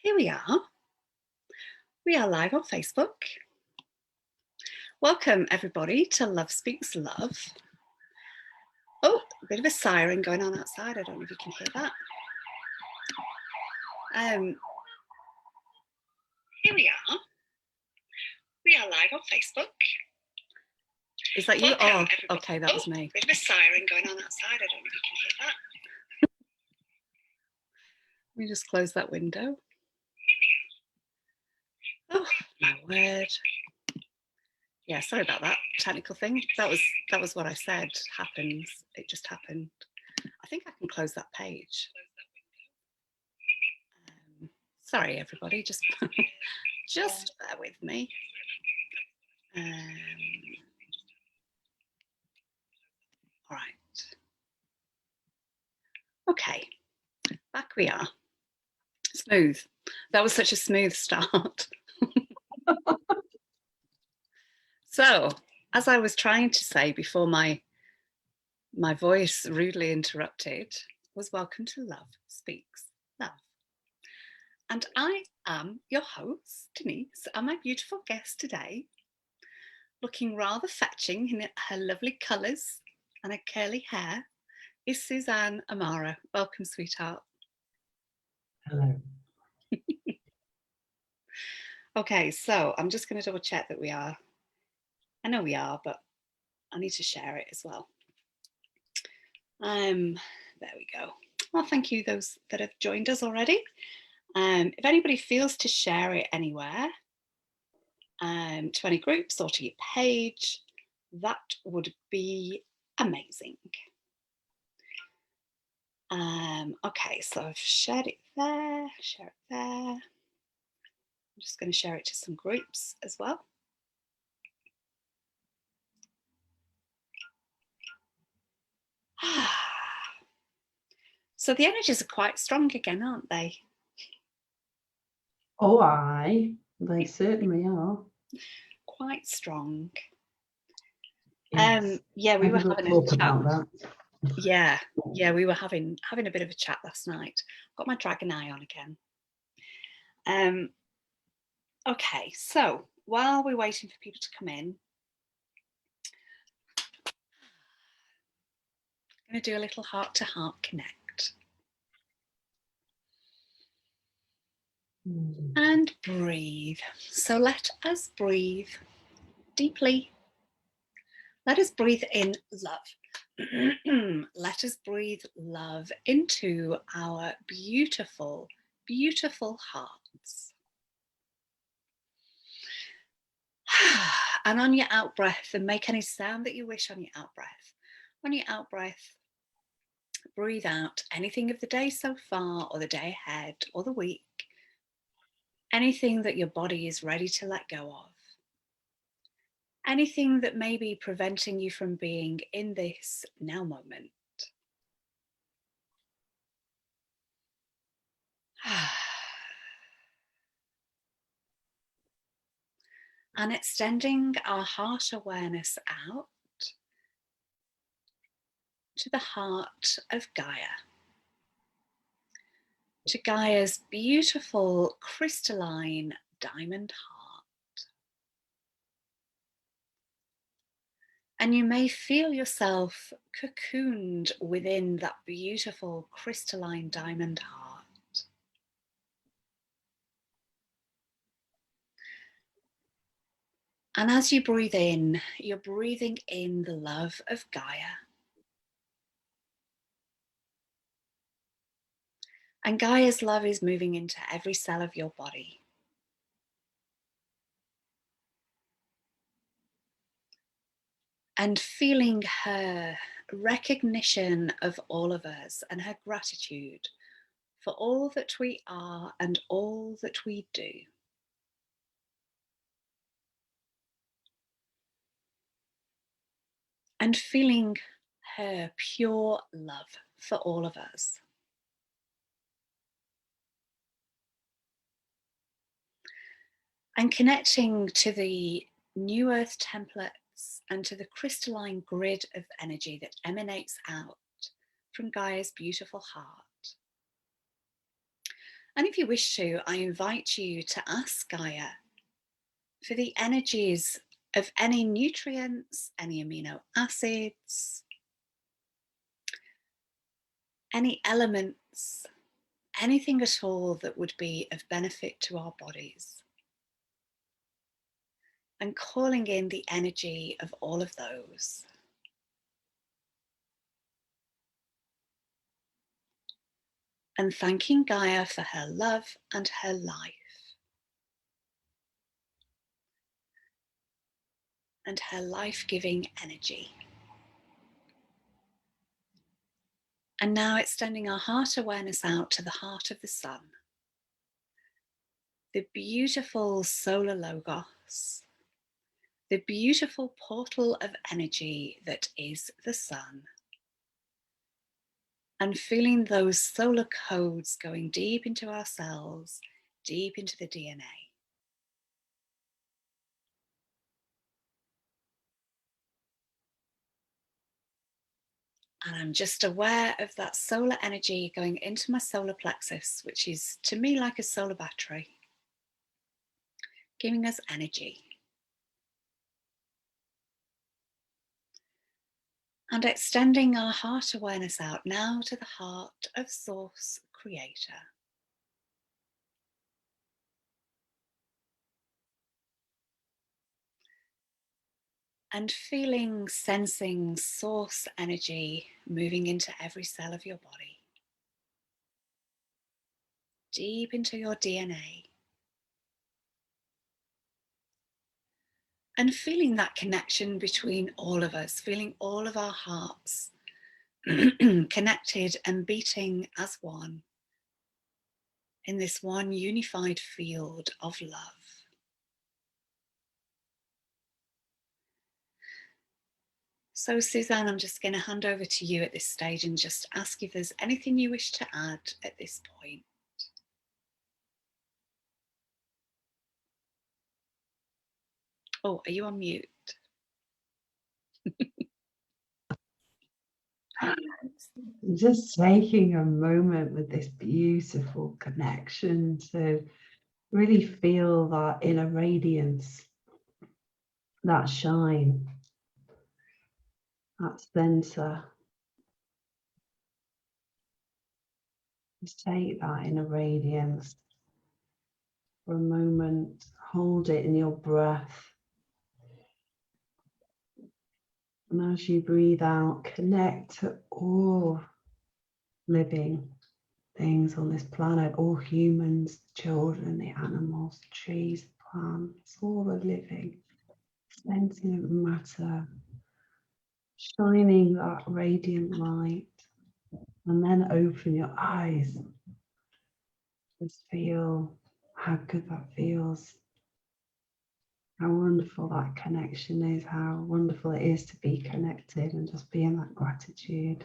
Here we are. We are live on Facebook. Welcome everybody to Love Speaks Love. Oh, a bit of a siren going on outside. I don't know if you can hear that. Here we are. We are live on Facebook. Is that you? Welcome, oh, everybody. Okay, that was me. A bit of a siren going on outside. I don't know if you can hear that. Let me just close that window. Oh, my word. Yeah, sorry about that technical thing. That was what I said happens. It just happened. I think I can close that page. Sorry, everybody. Just just bear with me. All right. Okay, back we are. Smooth. That was such a smooth start. So, as I was trying to say before my voice rudely interrupted, was welcome to Love Speaks Love. And I am your host, Denise, and my beautiful guest today, looking rather fetching in her lovely colours and her curly hair, is Susanne Amara. Welcome, sweetheart. Hello. Okay, so I'm just going to double check that we are. I know we are, but I need to share it as well. There we go. Well, thank you those that have joined us already. If anybody feels to share it anywhere, to any groups or to your page, that would be amazing. Okay, so I've shared it there, share it there. I'm just going to share it to some groups as well. So the energies are quite strong again, aren't they? Oh, aye, they certainly are. Quite strong. Yes. Yeah, we were having a chat about that. Yeah, we were having a bit of a chat last night. Got my dragon eye on again. Okay, so while we're waiting for people to come in, I'm going to do a little heart-to-heart connect. And breathe. So let us breathe deeply. Let us breathe in love. Let us breathe love into our beautiful, beautiful hearts. And on your out breath, and make any sound that you wish on your out breath. On your out breath, breathe out anything of the day so far, or the day ahead, or the week. Anything that your body is ready to let go of. Anything that may be preventing you from being in this now moment. And extending our heart awareness out to the heart of Gaia. To Gaia's beautiful crystalline diamond heart. And you may feel yourself cocooned within that beautiful crystalline diamond heart. And as you breathe in, you're breathing in the love of Gaia. And Gaia's love is moving into every cell of your body. And feeling her recognition of all of us and her gratitude for all that we are and all that we do. And feeling her pure love for all of us. And connecting to the New Earth templates and to the crystalline grid of energy that emanates out from Gaia's beautiful heart. And if you wish to, I invite you to ask Gaia for the energies of any nutrients, any amino acids, any elements, anything at all that would be of benefit to our bodies. And calling in the energy of all of those. And thanking Gaia for her love and her life. And her life-giving energy. And now extending our heart awareness out to the heart of the sun. The beautiful solar logos. The beautiful portal of energy that is the sun. And feeling those solar codes going deep into our cells, deep into the DNA. And I'm just aware of that solar energy going into my solar plexus, which is to me like a solar battery, giving us energy. And extending our heart awareness out now to the heart of Source Creator. And feeling, sensing source energy moving into every cell of your body. Deep into your DNA. And feeling that connection between all of us, feeling all of our hearts connected and beating as one in this one unified field of love. So Susanne, I'm just going to hand over to you at this stage and just ask if there's anything you wish to add at this point. Oh, are you on mute? Just taking a moment with this beautiful connection to really feel that inner radiance, that shine, that center. Just take that inner radiance for a moment, hold it in your breath. And as you breathe out, connect to all living things on this planet, all humans, children, the animals, the trees, the plants, all the living, sentient matter, shining that radiant light. And then open your eyes. Just feel how good that feels. How wonderful that connection is, how wonderful it is to be connected and just be in that gratitude.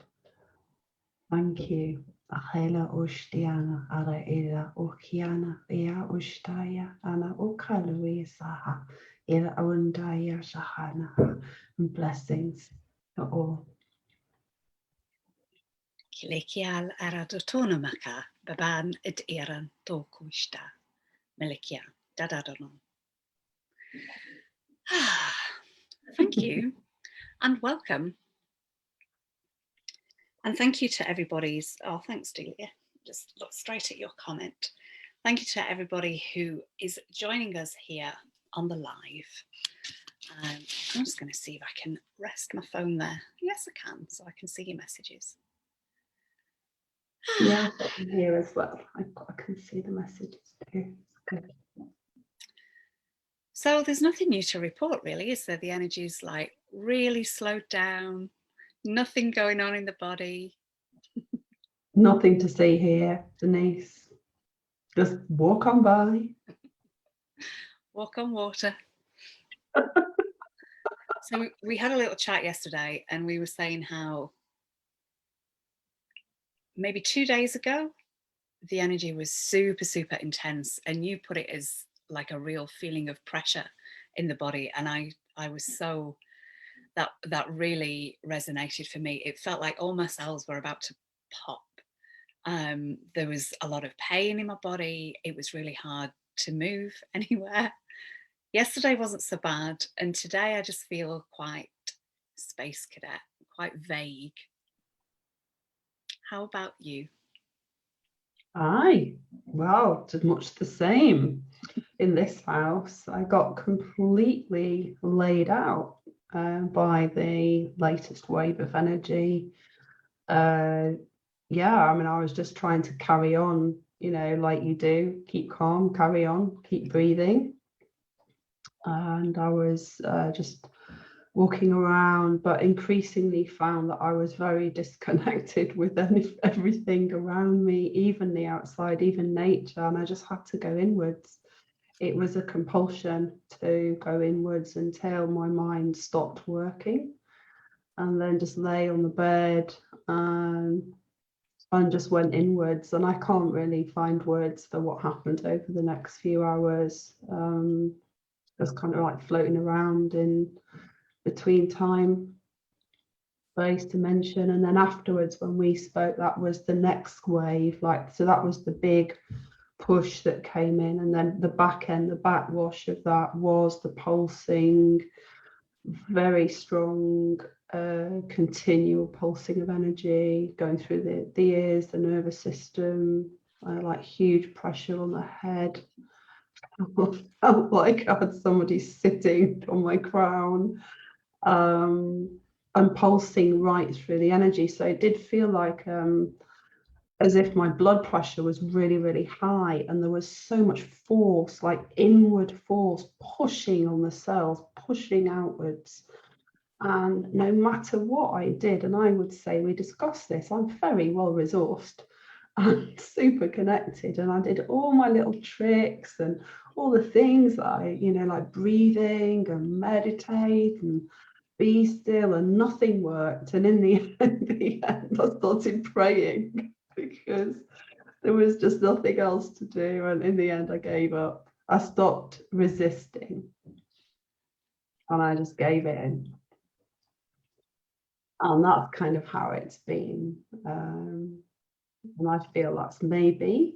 Thank you. Ahela Oshtiana, Ara Ira Okiana, Ea Oshtaya, Ana Okalui Saha, Ira Undaya Shahana, and blessings to all. Kilekial aradotonamaka, baban et eran tokushta, melikia, dadadonon. Thank you and welcome. And thank you to everybody's, oh, thanks, Delia. Just look straight at your comment. Thank you to everybody who is joining us here on the live. I'm just going to see if I can rest my phone there. Yes, I can, so I can see your messages. Yeah, I can hear as well. I can see the messages too. Good. So there's nothing new to report, really, is there? The energy's like really slowed down, nothing going on in the body. Nothing to see here, Denise. Just walk on by. Walk on water. So we had a little chat yesterday and we were saying how maybe 2 days ago, the energy was super, super intense. And you put it as like a real feeling of pressure in the body. And I was so, that really resonated for me. It felt like all my cells were about to pop. There was a lot of pain in my body. It was really hard to move anywhere. Yesterday wasn't so bad, and today I just feel quite space cadet, quite vague. How about you? Aye, well, it's much the same in this house. I got completely laid out by the latest wave of energy. Yeah, I mean, I was just trying to carry on, like you do, keep calm, carry on, keep breathing. And I was just walking around, but increasingly found that I was very disconnected with everything around me, even the outside, even nature, and I just had to go inwards. It was a compulsion to go inwards until my mind stopped working, and then just lay on the bed and just went inwards. And I can't really find words for what happened over the next few hours. Just kind of like floating around in between time, space, dimension. And then afterwards, when we spoke, that was the next wave. So that was the big push that came in. And then the back end, the backwash of that was the pulsing, very strong, continual pulsing of energy going through the ears, the nervous system, like huge pressure on the head. I felt like I had somebody sitting on my crown, and pulsing right through the energy. So it did feel like as if my blood pressure was really, really high, and there was so much force, like inward force, pushing on the cells, pushing outwards. And no matter what I did, and I would say we discussed this, I'm very well resourced and super connected, and I did all my little tricks and all the things that I, like breathing and meditate and be still, and nothing worked. And in the end, I started praying because there was just nothing else to do. And in the end, I gave up. I stopped resisting and I just gave in. And that's kind of how it's been. And I feel that's maybe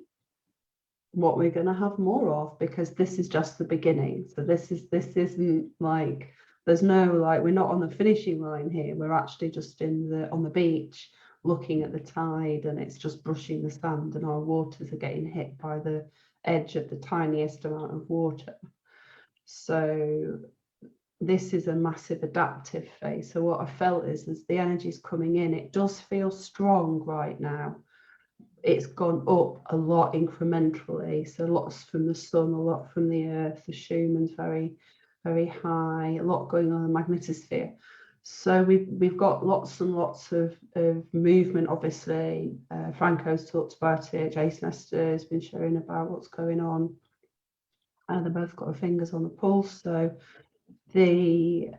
what we're going to have more of, because this is just the beginning. So this isn't like, there's no, like, we're not on the finishing line here. We're actually just on the beach looking at the tide, and it's just brushing the sand, and our waters are getting hit by the edge of the tiniest amount of water. So this is a massive adaptive phase. So what I felt is, as the energy's coming in, it does feel strong right now. It's gone up a lot incrementally. So lots from the sun, a lot from the earth. The Schumann's very, very high, a lot going on in the magnetosphere. So we've got lots and lots of movement, obviously. Franco's talked about it. Jason Esther has been sharing about what's going on. They've both got their fingers on the pulse. So the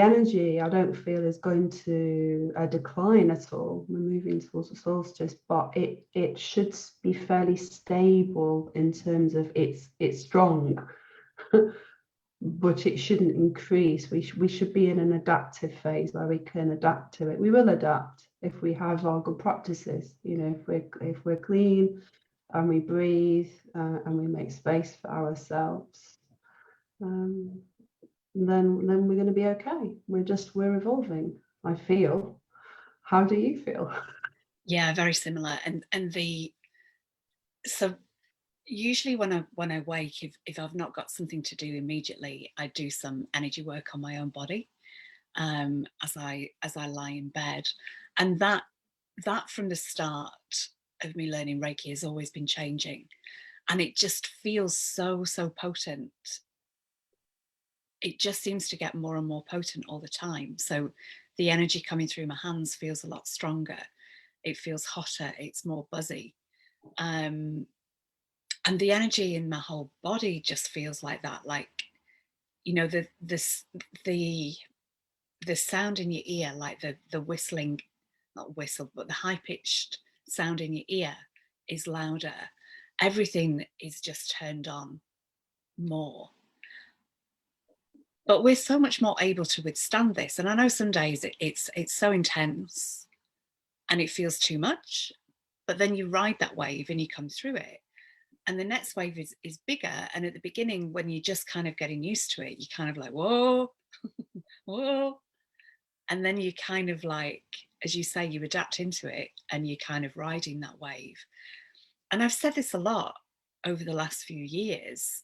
energy, I don't feel, is going to decline at all. We're moving towards the solstice, but it should be fairly stable in terms of it's strong, but it shouldn't increase. We should be in an adaptive phase where we can adapt to it. We will adapt if we have our good practices. If we're clean and we breathe and we make space for ourselves. Then we're going to be okay. We're evolving, I feel. How do you feel? Yeah, very similar. So usually when I wake, if I've not got something to do immediately, I do some energy work on my own body as I lie in bed, and that from the start of me learning Reiki has always been changing, and it just feels so potent. It just seems to get more and more potent all the time. So the energy coming through my hands feels a lot stronger. It feels hotter. It's more buzzy. And the energy in my whole body just feels like that. Like, the sound in your ear, like the whistling, not whistle, but the high pitched sound in your ear is louder. Everything is just turned on more. But we're so much more able to withstand this. And I know some days it's so intense and it feels too much. but then you ride that wave and you come through it. And the next wave is bigger. And at the beginning, when you're just kind of getting used to it, you're kind of like, whoa, whoa. And then you kind of like, as you say, you adapt into it and you're kind of riding that wave. And I've said this a lot over the last few years.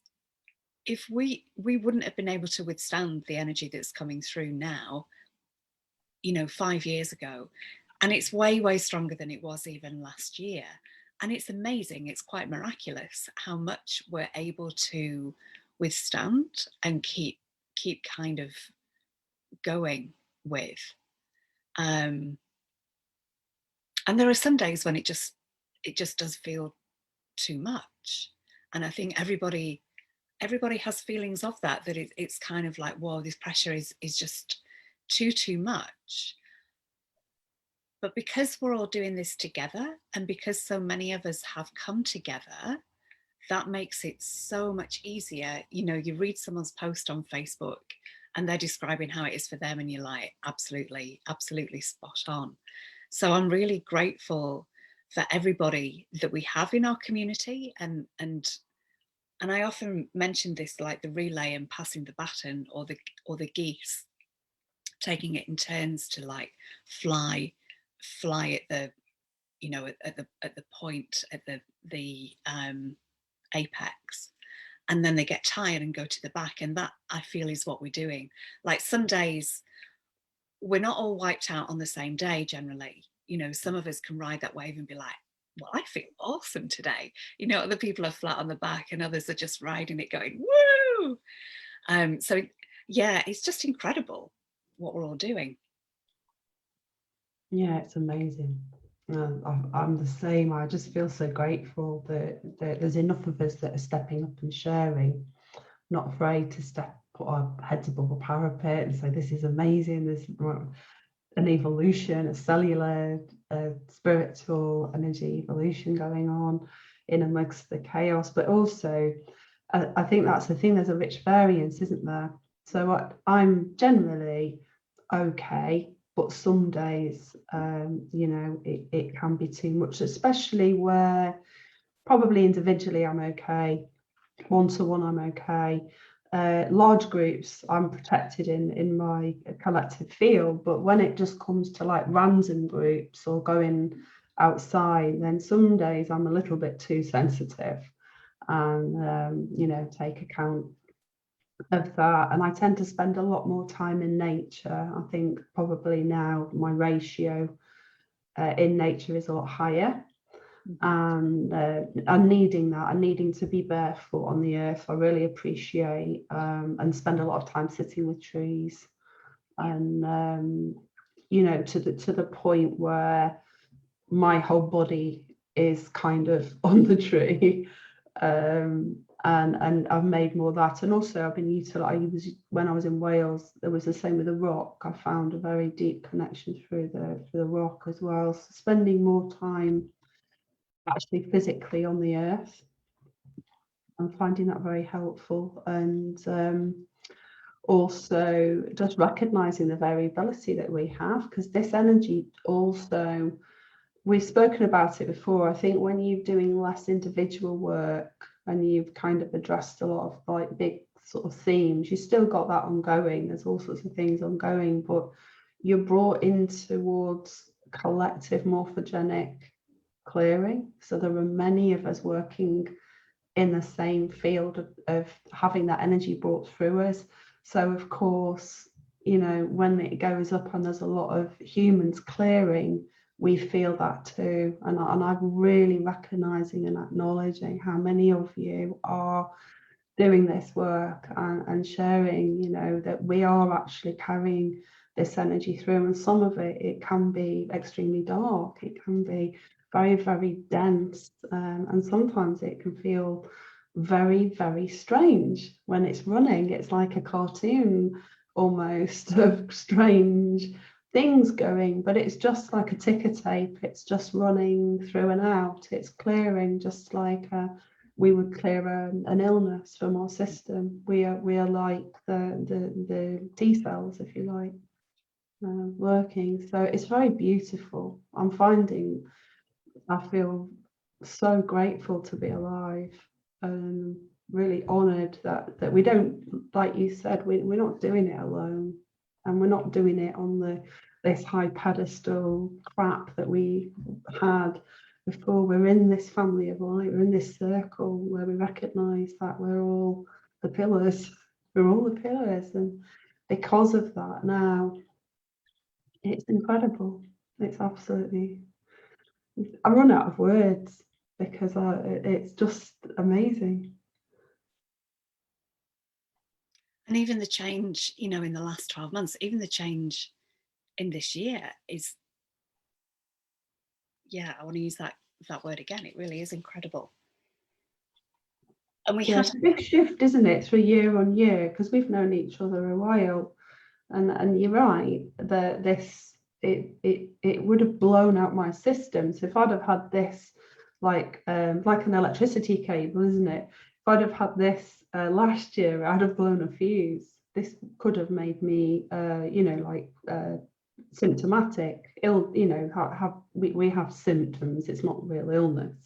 If we wouldn't have been able to withstand the energy that's coming through now, 5 years ago, and it's way stronger than it was even last year. And it's amazing, it's quite miraculous how much we're able to withstand and keep kind of going with. And there are some days when it just does feel too much. And I think everybody has feelings of that it's kind of like, whoa, this pressure is just too much. But because we're all doing this together, and because so many of us have come together, that makes it so much easier. You read someone's post on Facebook and they're describing how it is for them, and you're like, absolutely spot on. So I'm really grateful for everybody that we have in our community, and I often mention this, like the relay and passing the baton, or the geese taking it in turns to like fly at the at the point, at the apex, and then they get tired and go to the back. And that, I feel, is what we're doing. Like, some days we're not all wiped out on the same day generally. Some of us can ride that wave and be like, well, I feel awesome today. Other people are flat on the back and others are just riding it going, woo. So yeah, it's just incredible what we're all doing. Yeah, it's amazing. I'm the same. I just feel so grateful that there's enough of us that are stepping up and sharing, not afraid to put our heads above a parapet and say, this is amazing. There's an evolution, a cellular, spiritual energy evolution going on in amongst the chaos. But also, I think that's the thing, there's a rich variance, isn't there? So I'm generally okay, but some days, it can be too much, especially where probably individually I'm okay, one-to-one I'm okay. Large groups, I'm protected in my collective field, but when it just comes to like random groups or going outside, then some days I'm a little bit too sensitive and take account of that. And I tend to spend a lot more time in nature. I think probably now my ratio in nature is a lot higher. And I'm needing that. I'm needing to be barefoot on the earth. I really appreciate and spend a lot of time sitting with trees, and to the point where my whole body is kind of on the tree. And I've made more of that. And also I've been utilizing, when I was in Wales, there was the same with the rock. I found a very deep connection through the rock as well. So spending more time actually physically on the earth, I'm finding that very helpful. And also just recognizing the variability that we have, because this energy also, we've spoken about it before. I think when you're doing less individual work and you've kind of addressed a lot of like big sort of themes, you still got that ongoing. There's all sorts of things ongoing, but you're brought in towards collective morphogenic clearing. So there are many of us working in the same field of having that energy brought through us. So of course, when it goes up and there's a lot of humans clearing, we feel that too. And I'm really recognizing and acknowledging how many of you are doing this work and sharing, that we are actually carrying this energy through. And some of it can be extremely dark. It can be very, very dense. And sometimes it can feel very, very strange when it's running. It's like a cartoon almost of strange things going, but it's just like a ticker tape. It's just running through and out. It's clearing, just like we would clear an illness from our system. We are like the T cells, if you like, working. So it's very beautiful. I'm finding I feel so grateful to be alive, and really honoured that we don't, like you said, we're not doing it alone, and we're not doing it on this high pedestal crap that we had before. We're in this family of light, we're in this circle where we recognise that we're all the pillars, and because of that now, it's incredible. It's absolutely, I run out of words because it's just amazing. And even the change, you know, in the last 12 months, even the change in this year is, yeah, I want to use that word again. It really is incredible. And we Yeah, have it's a big shift, isn't it, through year on year, because we've known each other a while, and you're right that it would have blown out my system. So if I'd have had this, like an electricity cable, isn't it? If I'd have had this last year, I'd have blown a fuse. This could have made me, symptomatic, ill. You know, we have symptoms. It's not real illness.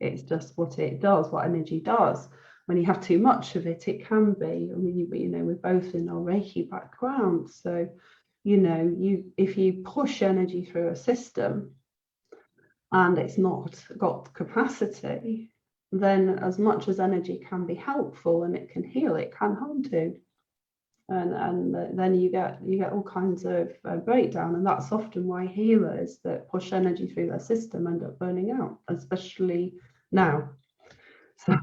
It's just what it does, what energy does. When you have too much of it, it can be. I mean, we're both in our Reiki background, so if you push energy through a system and it's not got capacity, then as much as energy can be helpful and it can heal, it can harm too. And then you get all kinds of breakdown, and that's often why healers that push energy through their system end up burning out, especially now. So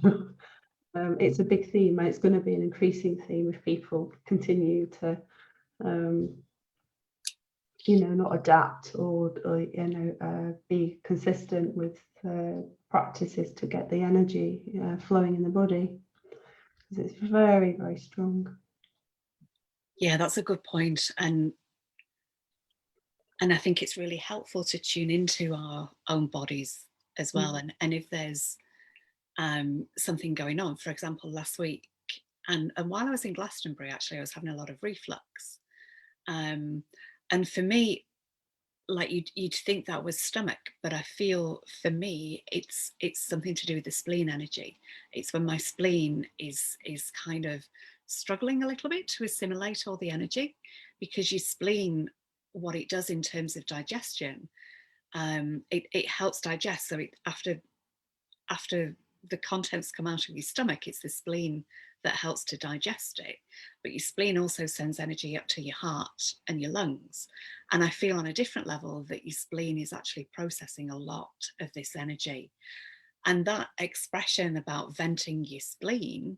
it's a big theme, and it's going to be an increasing theme if people continue to not adapt or be consistent with practices to get the energy flowing in the body, because it's very, very strong. Yeah, that's a good point. And I think it's really helpful to tune into our own bodies as well. And if there's something going on, for example, last week, and while I was in Glastonbury, actually, I was having a lot of reflux. And for me, like you'd think that was stomach, but I feel for me it's something to do with the spleen energy. It's when my spleen is kind of struggling a little bit to assimilate all the energy, because your spleen, what it does in terms of digestion, it helps digest. So after the contents come out of your stomach, it's the spleen that helps to digest it. But your spleen also sends energy up to your heart and your lungs. And I feel on a different level that your spleen is actually processing a lot of this energy. And that expression about venting your spleen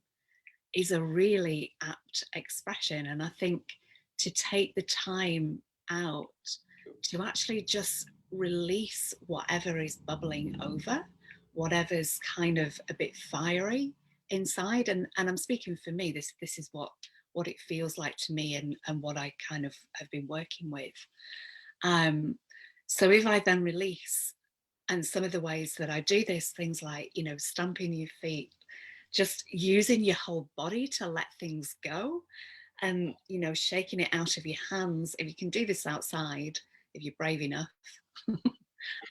is a really apt expression. And I think to take the time out to actually just release whatever is bubbling over, whatever's kind of a bit fiery inside. And I'm speaking for me, this is what it feels like to me, and what I kind of have been working with. So if I then release, and some of the ways that I do this, things like, stamping your feet, just using your whole body to let things go, and shaking it out of your hands. If you can do this outside, if you're brave enough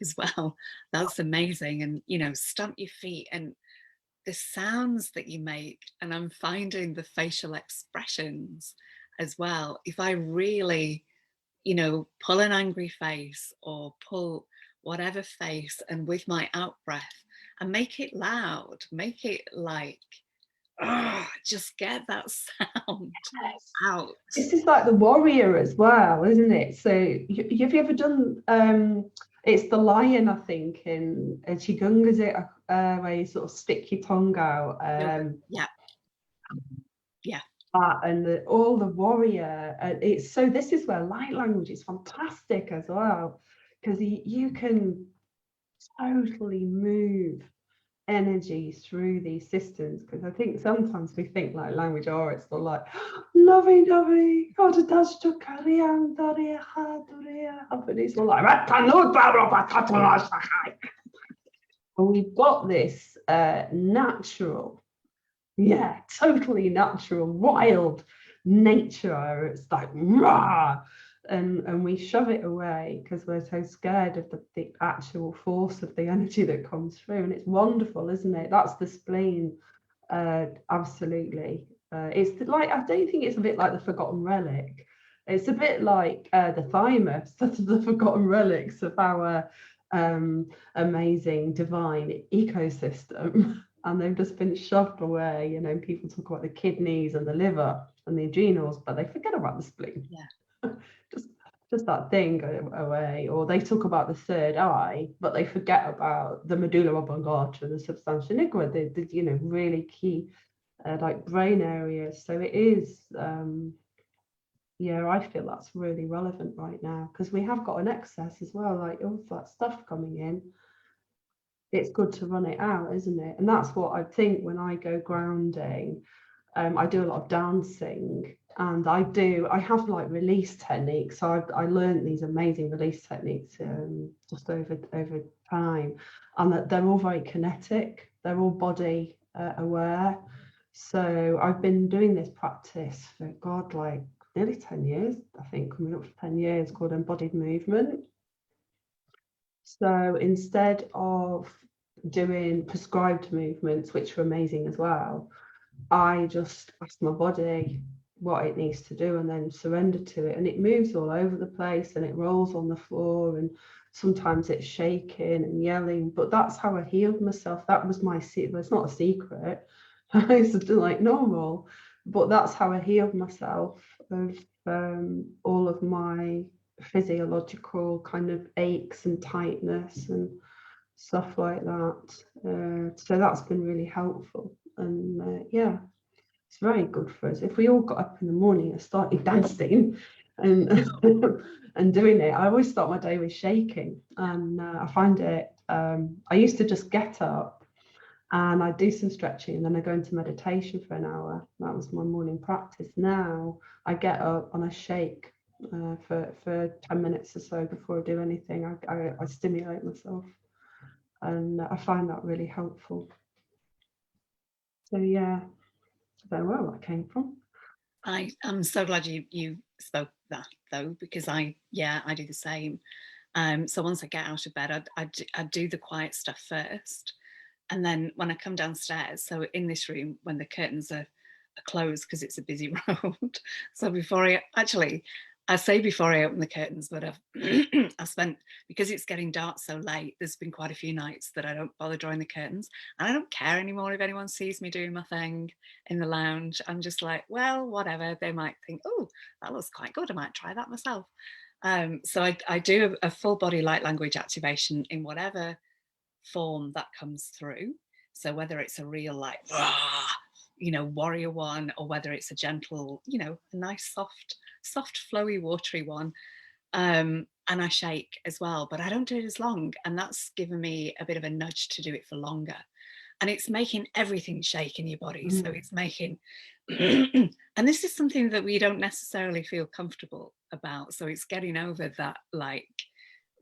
as well, that's amazing. And stamp your feet, and the sounds that you make. And I'm finding the facial expressions as well. If I really pull an angry face or pull whatever face, and with my out breath, and make it loud, make it like, just get that sound out. This is like the warrior as well, isn't it? So have you ever done it's the lion, I think, in Qigong, is it, where you sort of stick your tongue out? Yeah. And all the warrior, it's so, this is where light language is fantastic as well, because you can totally move energy through these systems. Because I think sometimes we think like language, it's sort of like lovey dovey, but it's all like, and we've got this natural, totally natural, wild nature. It's like rah, and we shove it away because we're so scared of the actual force of the energy that comes through. And it's wonderful, isn't it? That's the spleen. Absolutely. It's like, I don't think it's a bit like the forgotten relic. It's a bit like the thymus, the forgotten relics of our amazing divine ecosystem. And they've just been shoved away. You know, people talk about the kidneys and the liver and the adrenals, but they forget about the spleen. Yeah. just that thing go away. Or they talk about the third eye, but they forget about the medulla oblongata and the substantia nigra, the you know, really key like brain areas. So it is yeah, I feel that's really relevant right now because we have got an excess as well, like all that stuff coming in. It's good to run it out, isn't it? And that's what I think when I go grounding. I do a lot of dancing, and I have like release techniques. So I learned these amazing release techniques just over time, and that they're all very kinetic. They're all body aware. So I've been doing this practice for God, like nearly 10 years, I think, coming up for 10 years, called embodied movement. So instead of doing prescribed movements, which are amazing as well, I just ask my body what it needs to do and then surrender to it. And it moves all over the place and it rolls on the floor, and sometimes it's shaking and yelling. But that's how I healed myself. That was my secret. It's not a secret. It's like normal. But that's how I healed myself of all of my physiological kind of aches and tightness and stuff like that. So that's been really helpful. And yeah, it's very good for us. If we all got up in the morning and started dancing and and doing it, I always start my day with shaking, and I find it. I used to just get up and I do some stretching and then I go into meditation for an hour. That was my morning practice. Now I get up and I shake for 10 minutes or so before I do anything. I stimulate myself, and I find that really helpful. So yeah, I don't know where that came from. I'm so glad you spoke that though, because I do the same. So once I get out of bed, I do the quiet stuff first, and then when I come downstairs, so in this room when the curtains are closed because it's a busy road. So I say before I open the curtains, but I've spent, because it's getting dark so late, there's been quite a few nights that I don't bother drawing the curtains, and I don't care anymore if anyone sees me doing my thing in the lounge. I'm just like, well, whatever. They might think, oh, that looks quite good, I might try that myself. So I do a full body light language activation in whatever form that comes through. So whether it's a real like warrior one, or whether it's a gentle, a nice soft flowy watery one, and I shake as well, but I don't do it as long, and that's given me a bit of a nudge to do it for longer. And it's making everything shake in your body. So it's making and this is something that we don't necessarily feel comfortable about, so it's getting over that like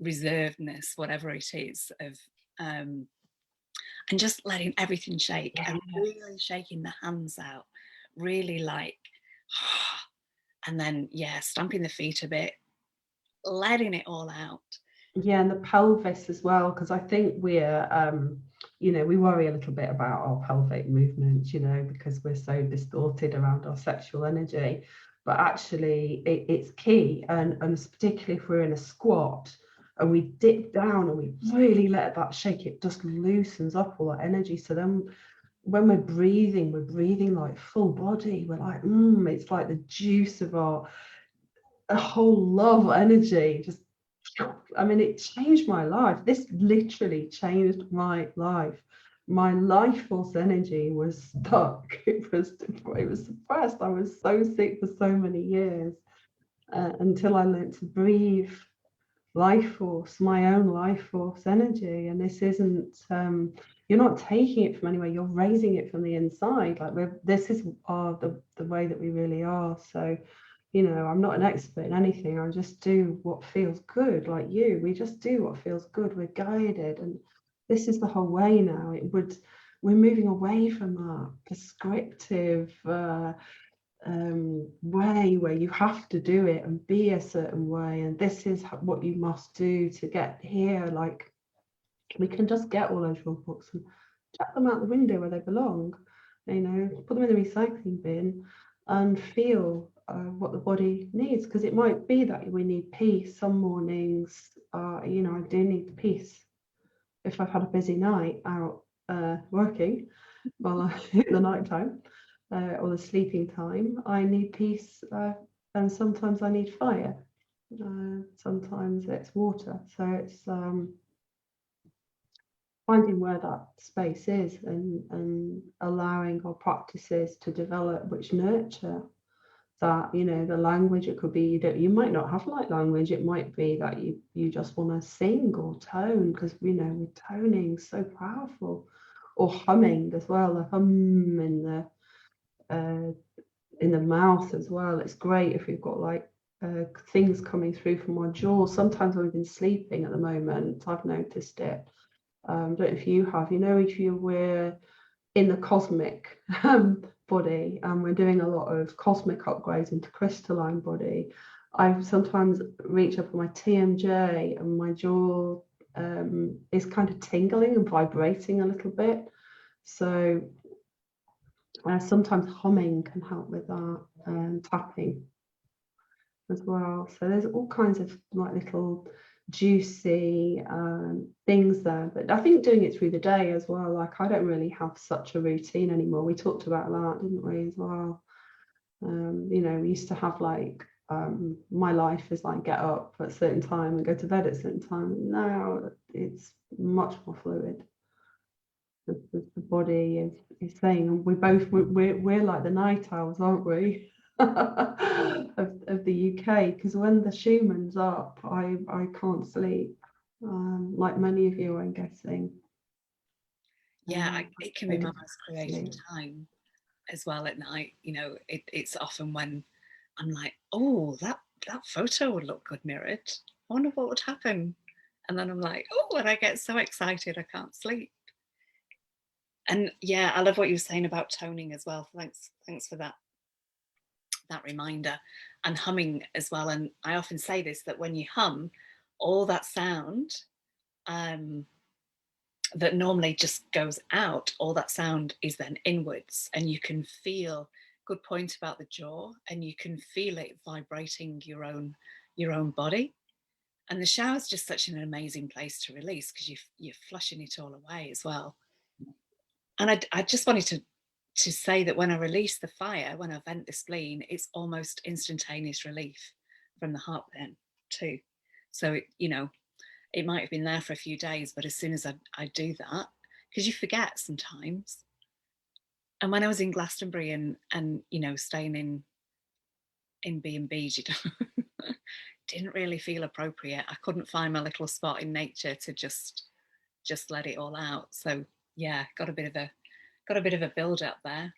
reservedness, whatever it is, of and just letting everything shake, and really shaking the hands out, really like and then stamping the feet a bit, letting it all out. Yeah, and the pelvis as well, because I think we're we worry a little bit about our pelvic movements, because we're so distorted around our sexual energy, but actually it's key, and particularly if we're in a squat and we dip down and we really let that shake, it just loosens up all that energy. So then when we're breathing like full body. We're like, it's like the juice of our whole love energy. Just, I mean, it changed my life. This literally changed my life. My life force energy was stuck. It was suppressed. I was so sick for so many years until I learned to breathe life force, my own life force energy. And this isn't you're not taking it from anywhere, you're raising it from the inside. Like this is the way that we really are. So I'm not an expert in anything. I just do what feels good. Like we just do what feels good. We're guided, and this is the whole way now. We're moving away from that prescriptive way where you have to do it and be a certain way, and this is what you must do to get here. Like, we can just get all those rule books and chuck them out the window where they belong, you know, put them in the recycling bin and feel what the body needs, because it might be that we need peace some mornings. You know, I do need peace if I've had a busy night out working, while in the night time or the sleeping time. I need peace, and sometimes I need fire, sometimes it's water. So it's finding where that space is, and allowing our practices to develop which nurture that. You know, the language, it could be you might not have light language, it might be that you just want to sing or tone, because you know, with toning so powerful, or humming as well, the hum in the mouth as well. It's great if we've got like things coming through from our jaw. Sometimes when we've been sleeping at the moment, I've noticed it. Don't know if you have. You know, if we're in the cosmic body and we're doing a lot of cosmic upgrades into crystalline body, I sometimes reach up on my TMJ and my jaw is kind of tingling and vibrating a little bit. So sometimes humming can help with that, and tapping as well. So there's all kinds of like little juicy things there, but I think doing it through the day as well. Like, I don't really have such a routine anymore. We talked about that, didn't we, as well? You know, we used to have like my life is like get up at a certain time and go to bed at a certain time. Now it's much more fluid. The body is saying, and we're like the night owls, aren't we? of the UK, because when the Schumann's up, I can't sleep, like many of you, I'm guessing. Yeah, it can be my most creative time as well at night. You know, it's often when I'm like, oh, that photo would look good mirrored. I wonder what would happen. And then I'm like, oh, and I get so excited I can't sleep. And yeah, I love what you were saying about toning as well. Thanks for that reminder. And humming as well. And I often say this, that when you hum, all that sound that normally just goes out, all that sound is then inwards, and you can feel, good point about the jaw, and you can feel it vibrating your own body. And the shower is just such an amazing place to release, because you're flushing it all away as well. And I just wanted to say that when I release the fire, when I vent the spleen, it's almost instantaneous relief from the heartburn too. So you know, it might have been there for a few days, but as soon as I do that, because you forget sometimes. And when I was in Glastonbury and you know, staying in B&Bs, you know, didn't really feel appropriate. I couldn't find my little spot in nature to just let it all out. So yeah, got a bit of a build up there.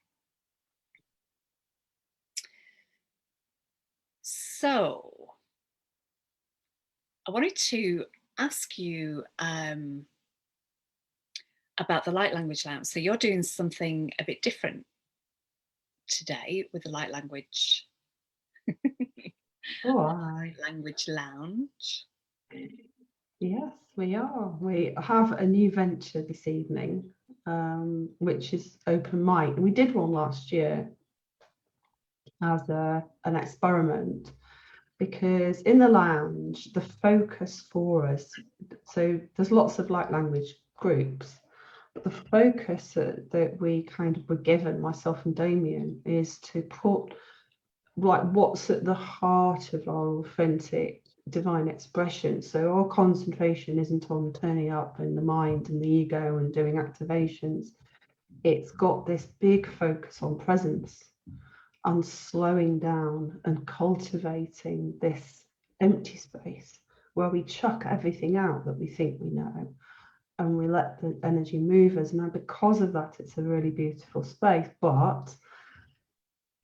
So I wanted to ask you about the light language lounge. So you're doing something a bit different today with the light language. Light language lounge. Yes, we are. We have a new venture this evening, which is open mic. We did one last year as an experiment, because in the lounge, the focus for us, so there's lots of light language groups, but the focus that we kind of were given, myself and Damian, is to put like what's at the heart of our authentic divine expression. So our concentration isn't on turning up in the mind and the ego and doing activations. It's got this big focus on presence and slowing down and cultivating this empty space where we chuck everything out that we think we know, and we let the energy move us. Now, because of that, it's a really beautiful space, but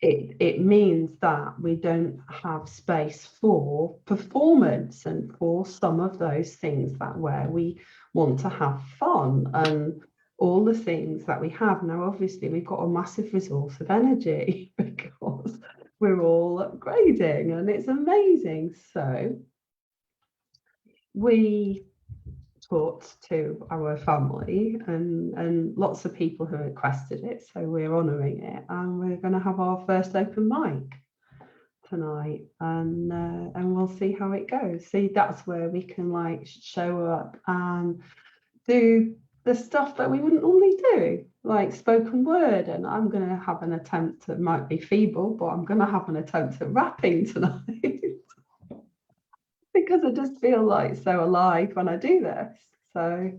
it means that we don't have space for performance and for some of those things that where we want to have fun and all the things that we have. Now, obviously, we've got a massive resource of energy because because we're all upgrading and it's amazing. So we talked to our family and lots of people who requested it, so we're honouring it, and we're going to have our first open mic tonight, and we'll see how it goes. See, that's where we can like show up and do the stuff that we wouldn't normally do, like spoken word. And I'm going to have an attempt, it might be feeble, but I'm going to have an attempt at rapping tonight because I just feel like so alive when I do this. So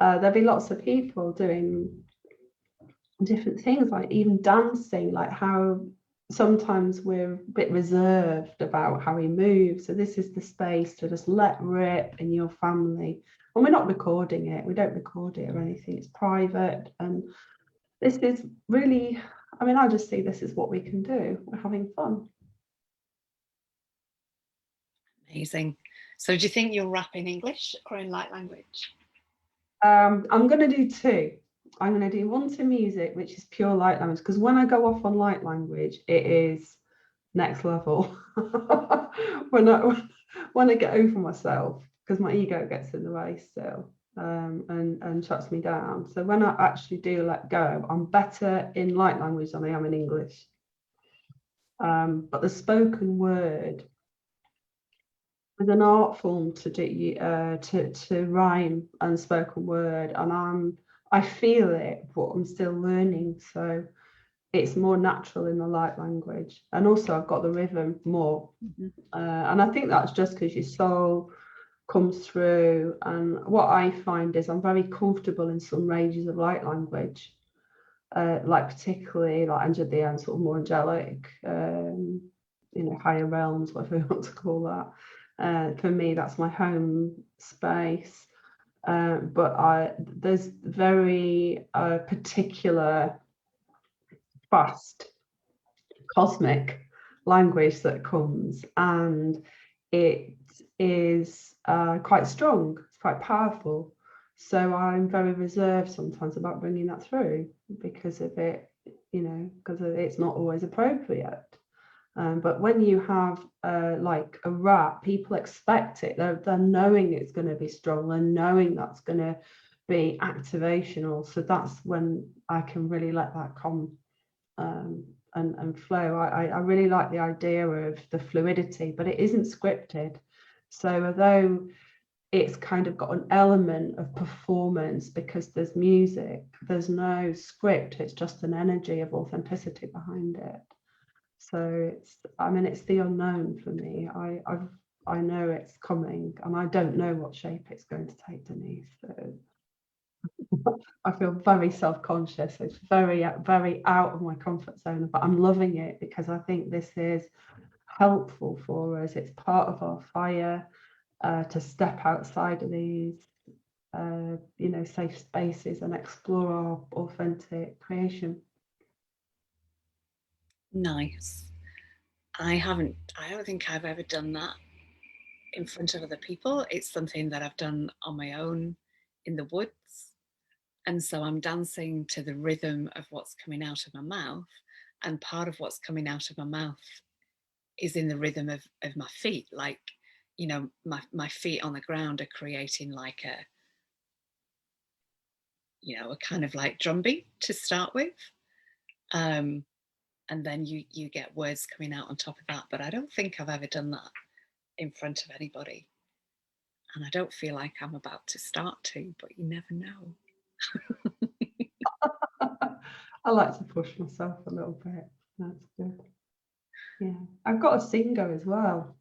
there'll be lots of people doing different things, like even dancing, like how sometimes we're a bit reserved about how we move. So this is the space to just let rip in your family. And we're not recording it. We don't record it or anything. It's private. And this is really, I mean, I just see this as what we can do. We're having fun. Amazing. So do you think you'll rap in English or in light language? I'm going to do two. I'm going to do one to music, which is pure light language, because when I go off on light language, it is next level. when I get over myself, because my ego gets in the way still, and shuts me down. So when I actually do let go, I'm better in light language than I am in English. But the spoken word is an art form to do, to rhyme and spoken word, and I feel it, but I'm still learning. So it's more natural in the light language, and also I've got the rhythm more. And I think that's just because your soul comes through. And what I find is I'm very comfortable in some ranges of light language, like particularly like the end, sort of more angelic, higher realms, whatever you want to call that. For me, that's my home space. But there's very particular fast cosmic language that comes, and it is quite strong, it's quite powerful. So I'm very reserved sometimes about bringing that through because of it, because it's not always appropriate. But when you have like a rap, people expect it. They're knowing it's going to be strong. They're knowing that's going to be activational. So that's when I can really let that come and flow. I really like the idea of the fluidity, but it isn't scripted. So although it's kind of got an element of performance because there's music, there's no script. It's just an energy of authenticity behind it. So it's the unknown for me. I know it's coming, and I don't know what shape it's going to take, Denise. So I feel very self-conscious. It's very, very out of my comfort zone, but I'm loving it because I think this is helpful for us. It's part of our fire to step outside of these, safe spaces and explore our authentic creation. Nice. I don't think I've ever done that in front of other people. It's something that I've done on my own in the woods. And so I'm dancing to the rhythm of what's coming out of my mouth. And part of what's coming out of my mouth is in the rhythm of my feet. Like, my feet on the ground are creating like a kind of like drum beat to start with. And then you get words coming out on top of that. But I don't think I've ever done that in front of anybody. And I don't feel like I'm about to start to, but you never know. I like to push myself a little bit. That's good. Yeah, I've got a singer as well.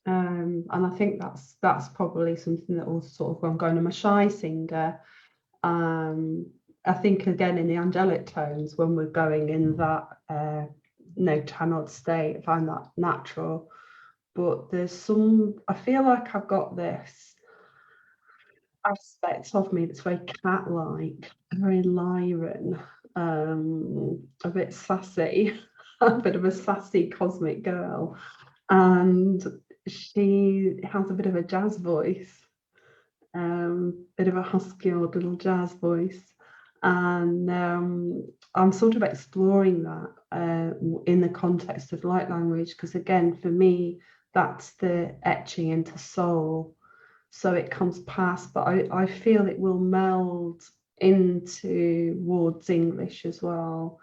And I think that's probably something that will sort of, I'm going, I'm a shy singer. I think again in the angelic tones, when we're going in that channeled state, I find that natural. But I feel like I've got this aspect of me that's very cat-like, very lyran, a bit sassy, a bit of a sassy cosmic girl, and she has a bit of a jazz voice, bit of a husky old little jazz voice, And I'm sort of exploring that in the context of light language, because again, for me, that's the etching into soul. So it comes past, but I feel it will meld into towards English as well.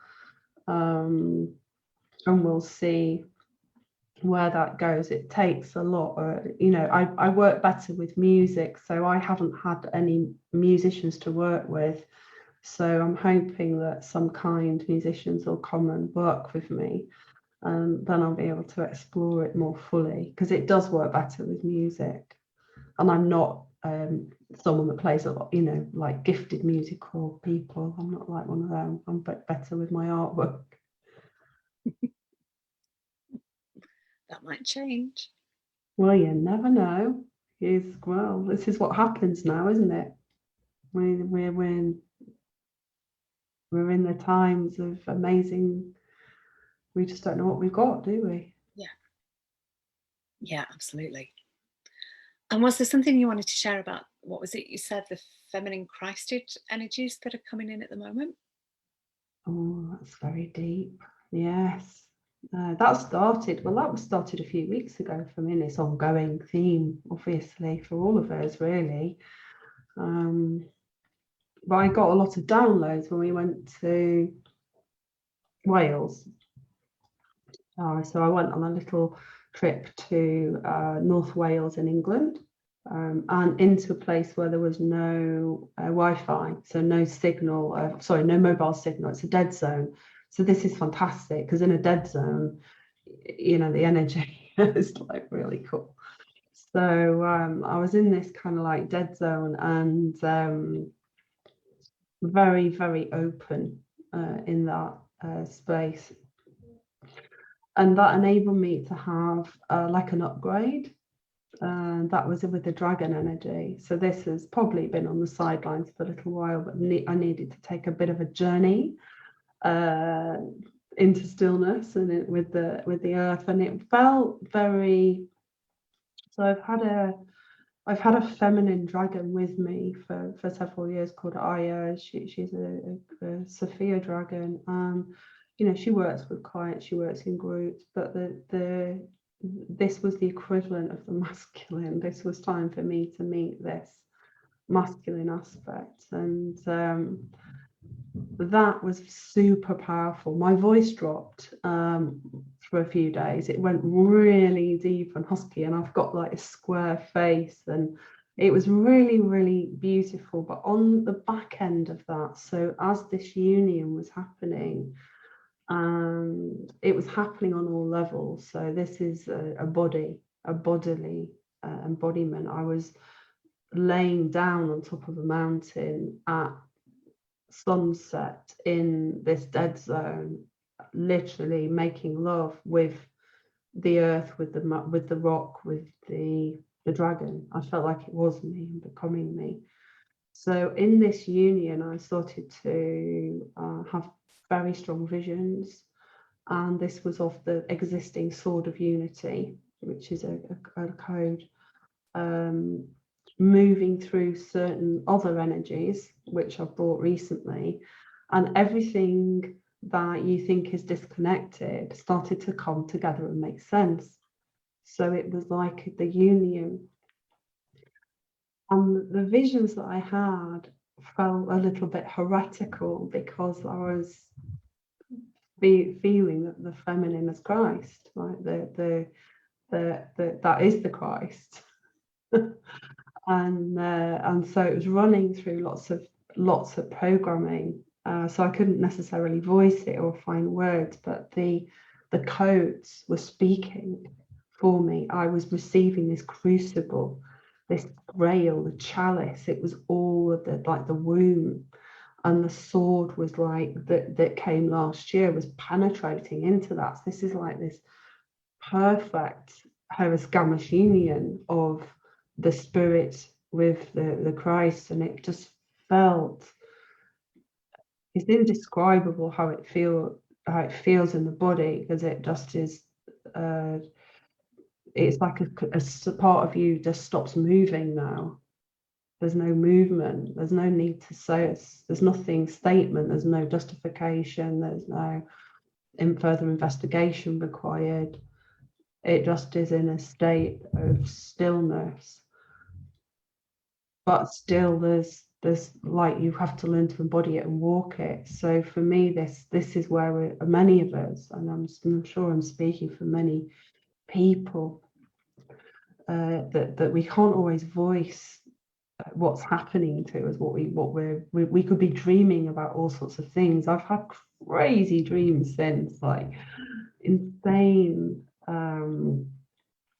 And we'll see where that goes. It takes a lot. I work better with music, so I haven't had any musicians to work with. So I'm hoping that some kind musicians will come and work with me, and then I'll be able to explore it more fully, because it does work better with music. And I'm not someone that plays a lot, like gifted musical people. I'm not like one of them. I'm better with my artwork. That might change. Well, you never know. This is what happens now, isn't it? We're in the times of amazing. We just don't know what we've got, do we? Yeah, absolutely. And was there something you wanted to share about, what was it you said, the feminine Christed energies that are coming in at the moment? Oh, that's very deep. Yes. That started a few weeks ago for me. It's ongoing theme, obviously, for all of us, really. But I got a lot of downloads when we went to Wales. So I went on a little trip to North Wales in England, and into a place where there was no Wi-Fi, so no signal, no mobile signal. It's a dead zone. So this is fantastic, because in a dead zone, the energy is like really cool. So I was in this kind of like dead zone, and very, very open in that space. And that enabled me to have like an upgrade. That was with the dragon energy. So this has probably been on the sidelines for a little while, but I needed to take a bit of a journey into stillness and with the earth, and it felt very. So I've had a feminine dragon with me for several years called Aya. She's a Sophia dragon. She works with clients, she works in groups, but this was the equivalent of the masculine. This was time for me to meet this masculine aspect, and that was super powerful. My voice dropped for a few days. It went really deep and husky, and I've got like a square face, and it was really, really beautiful. But on the back end of that, so as this union was happening, and it was happening on all levels. So this is a bodily embodiment. I was laying down on top of a mountain at sunset in this dead zone, literally making love with the earth, with the rock, with the dragon. I felt like it was me and becoming me. So in this union, I started to have very strong visions, and this was of the existing sword of unity, which is a code, moving through certain other energies which I've brought recently, and everything that you think is disconnected started to come together and make sense. So it was like the union, and the visions that I had felt a little bit heretical, because I was feeling that the feminine is Christ, right? That is the Christ. And so it was running through lots of programming, so I couldn't necessarily voice it or find words, but the codes were speaking for me. I was receiving this crucible, this grail, the chalice. It was all of the womb, and the sword was like that came last year was penetrating into that. So this is like this perfect Heresgamish union of the spirit with the Christ, and it just felt, it's indescribable how it feels in the body, because it just is it's like a part of you just stops moving now, There's no movement. There's no need to say. There's nothing statement. There's no justification. There's no further investigation required. It just is in a state of stillness. But still, there's like, you have to learn to embody it and walk it. So for me, this is where many of us, and I'm sure I'm speaking for many people, that we can't always voice what's happening to us, we could be dreaming about all sorts of things. I've had crazy dreams since, like insane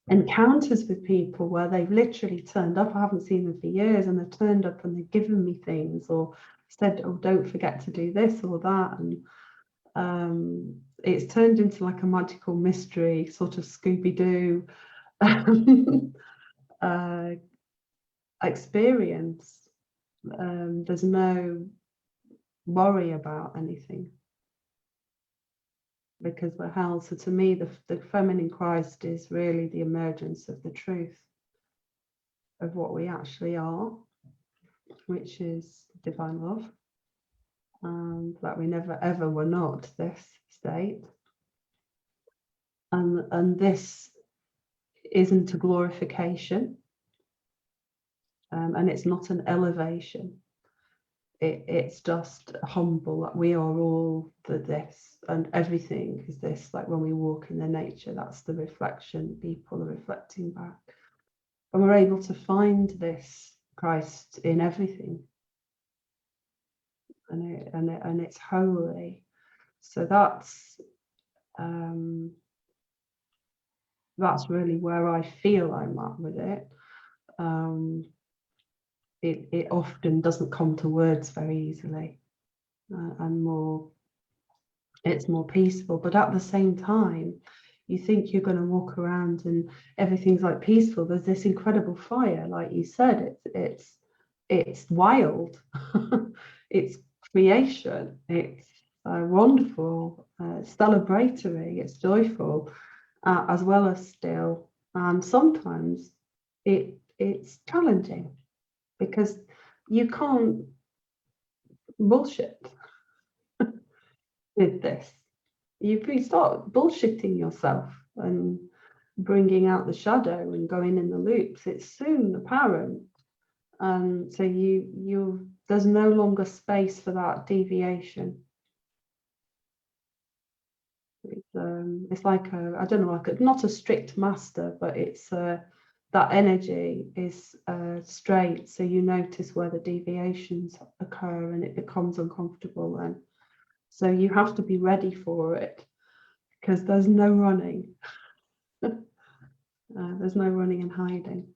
encounters with people where they've literally turned up. I haven't seen them for years, and they've turned up and they've given me things, or said, oh, don't forget to do this or that. And it's turned into like a magical mystery, sort of Scooby-Doo experience. There's no worry about anything because we're held. So to me, the feminine Christ is really the emergence of the truth of what we actually are, which is divine love, and that we never ever were not this state. And this isn't a glorification, and it's not an elevation. It's just humble, that we are all this, and everything is this. Like when we walk in the nature, that's the reflection. People are reflecting back, and we're able to find this Christ in everything, and it's holy. So that's really where I feel I'm at with it. It often doesn't come to words very easily, and it's more peaceful. But at the same time, you think you're going to walk around and everything's like peaceful. There's this incredible fire, like you said. It's wild. It's creation. It's wonderful. It's celebratory. It's joyful, as well as still. And sometimes it's challenging, because you can't bullshit with this. If you start bullshitting yourself and bringing out the shadow and going in the loops, it's soon apparent. And so there's no longer space for that deviation. It's like I don't know, not a strict master, but it's that energy is straight. So you notice where the deviations occur, and it becomes uncomfortable. And so you have to be ready for it, because there's no running. There's no running and hiding.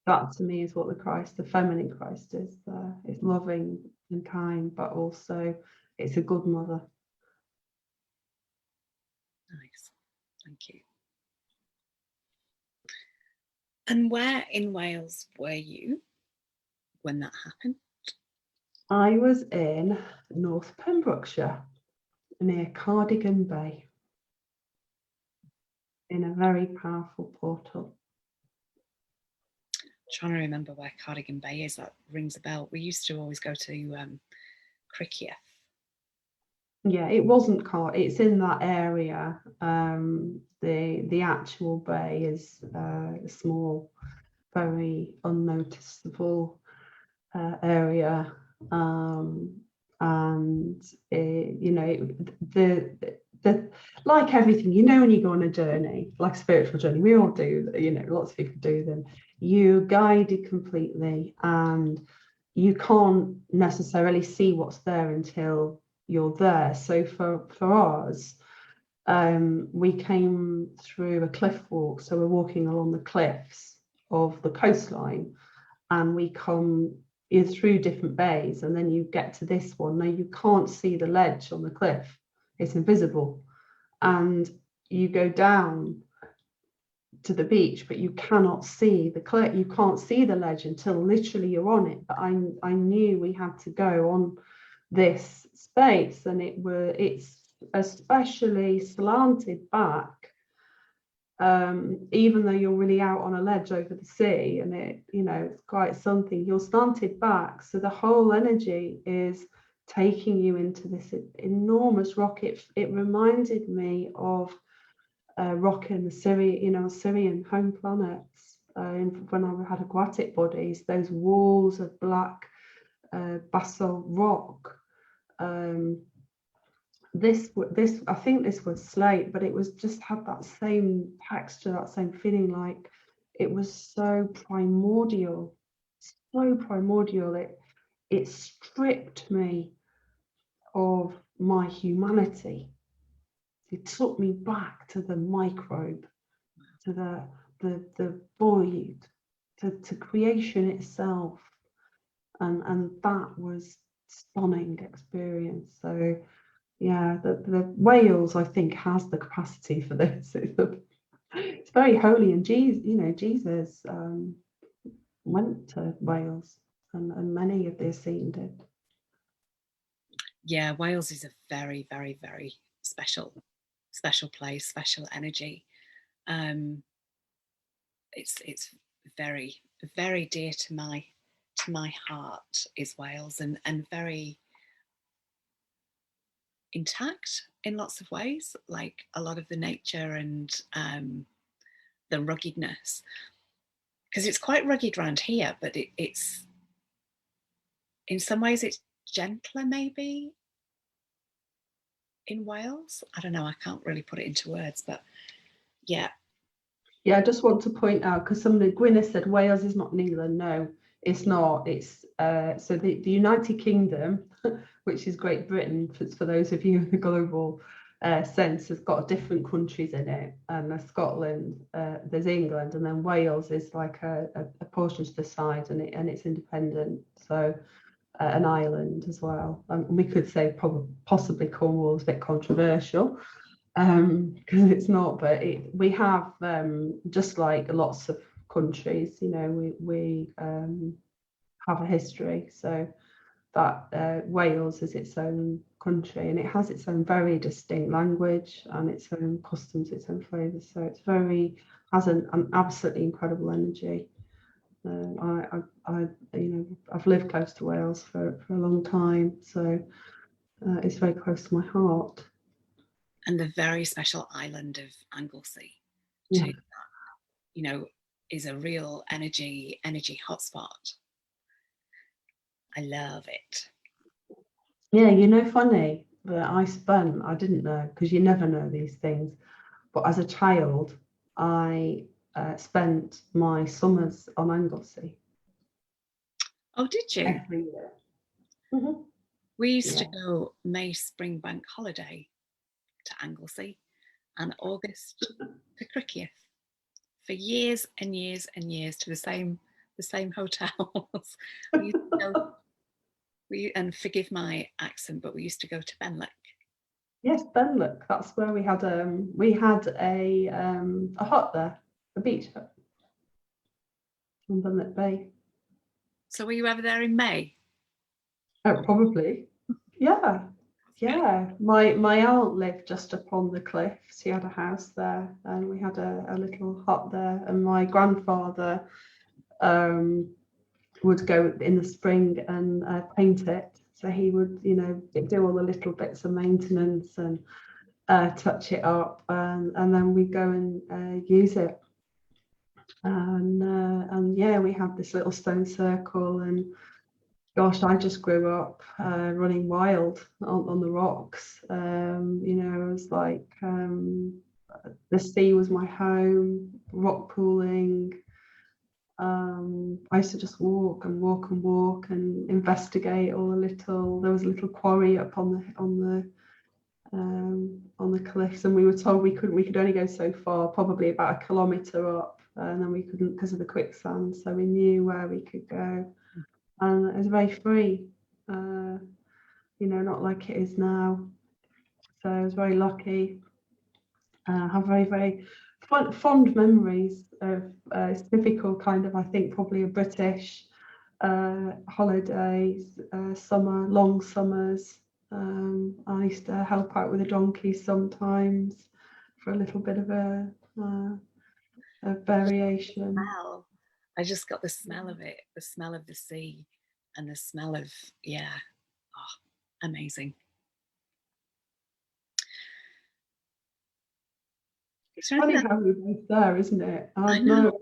That to me is what the feminine Christ is. It's loving and kind, but also it's a good mother. Nice, thank you. And where in Wales were you when that happened? I was in North Pembrokeshire, near Cardigan Bay, in a very powerful portal. I'm trying to remember where Cardigan Bay is. That rings a bell. We used to always go to Criccieth. Yeah, it wasn't it's in that area. The actual bay is a small, very unnoticeable area, and the like everything, when you go on a journey, like a spiritual journey, we all do, lots of people do them. You're guided completely, and you can't necessarily see what's there until you're there. So for us, we came through a cliff walk, so we're walking along the cliffs of the coastline, and we come through different bays, and then you get to this one. Now you can't see the ledge on the cliff, it's invisible, and you go down to the beach, but you cannot see the cliff, you can't see the ledge until literally you're on it. But I knew we had to go on this space, and it's especially slanted back even though you're really out on a ledge over the sea and it, you know, it's quite something, you're slanted back. So the whole energy is taking you into this enormous rock. It reminded me of rock in the Syrian home planets. When I had aquatic bodies, those walls of black basalt rock. This I think this was slate, but it was just had that same texture, that same feeling, like it was so primordial. It stripped me of my humanity. It took me back to the microbe, to the void, to creation itself, and that was stunning experience. So yeah, the Wales, I think, has the capacity for this. It's very holy, and Jesus went to Wales, and many of the Essene did. Yeah, Wales is a very, very, very special place, special energy. It's very, very dear to my heart is Wales, and very intact in lots of ways, like a lot of the nature and the ruggedness, because it's quite rugged around here, but it's in some ways it's gentler maybe in Wales. I don't know, I can't really put it into words, but yeah. Yeah, I just want to point out, because somebody, Gwyneth said Wales is not in England. No, it's not. It's so the United Kingdom, which is Great Britain, for those of you in the global sense, has got different countries in it. And there's Scotland, there's England, and then Wales is like a portion to the side, and it's independent. So an island as well. We could say possibly Cornwall is a bit controversial, because it's not, but we have, just like lots of countries, you know, we have a history. So that Wales is its own country, and it has its own very distinct language and its own customs, its own flavours. So it's has an absolutely incredible energy. I've lived close to Wales for a long time, so it's very close to my heart. And the very special island of Anglesey, Yeah. too, you know, is a real energy hotspot. I love it. Yeah, you know, funny that I didn't know, because you never know these things, but as a child, I spent my summers on Anglesey. Oh, did you? Every year. Mm-hmm. We used to go May spring bank holiday to Anglesey and August to Criccieth for years and years and years, to the same hotels. We used to go, and forgive my accent, but we used to go to Benwick. Yes, Benwick. That's where we had a hut there, a beach hut on Benwick Bay. So were you ever there in May? Oh, probably. Yeah. Yeah, my aunt lived just upon the cliffs. She had a house there, and we had a little hut there. And my grandfather would go in the spring and paint it. So he would, you know, do all the little bits of maintenance and touch it up, and then we go and use it. And yeah, we had this little stone circle, and gosh, I just grew up running wild on the rocks. You know, it was like the sea was my home, rock pooling. I used to just walk and investigate all the little. There was a little quarry up on the cliffs, and we were told we could only go so far, probably about 1 kilometre up, and then we couldn't because of the quicksand. So we knew where we could go, and it was very free. You know, not like it is now. So I was very lucky. Have very, very fond memories of it's typical kind of, I think, probably a British holidays, long summers. I used to help out with the donkeys sometimes for a little bit of a a variation. Smell. I just got the smell of it, the smell of the sea, and the smell of, yeah, oh, amazing. Is there anything Funny how we're both there, isn't it? I No, know.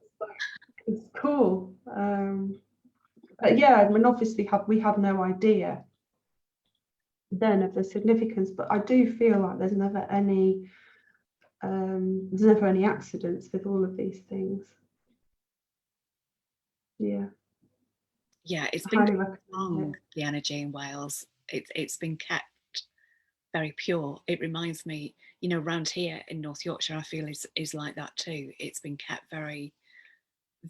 it's cool. But yeah, I mean, obviously we have no idea then of the significance, but I do feel like there's never any accidents with all of these things. Yeah. Yeah, it's I been highly recommend strong, it. the energy in Wales. It's been kept very pure. It reminds me, you know, around here in North Yorkshire, I feel is like that too. It's been kept very,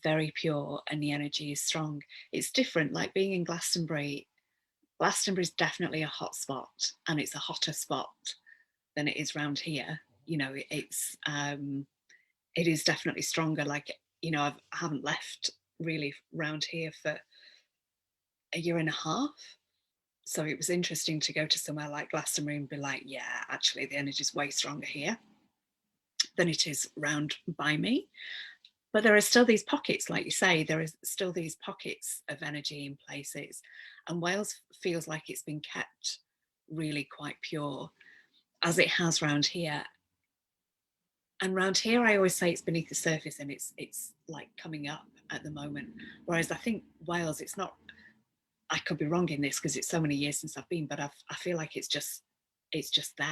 very pure, and the energy is strong. It's different, like being in Glastonbury. Glastonbury is definitely a hot spot, and it's a hotter spot than it is round here. You know, it is definitely stronger. Like, you know, I haven't left really round here for a year and a half. So it was interesting to go to somewhere like Glastonbury and be like, yeah, actually the energy is way stronger here than it is round by me. But there are still these pockets, like you say, there is still these pockets of energy in places. And Wales feels like it's been kept really quite pure, as it has round here. And round here, I always say it's beneath the surface, and it's like coming up at the moment. Whereas I think Wales, it's not. I could be wrong in this because it's so many years since I've been, but I feel like it's just there.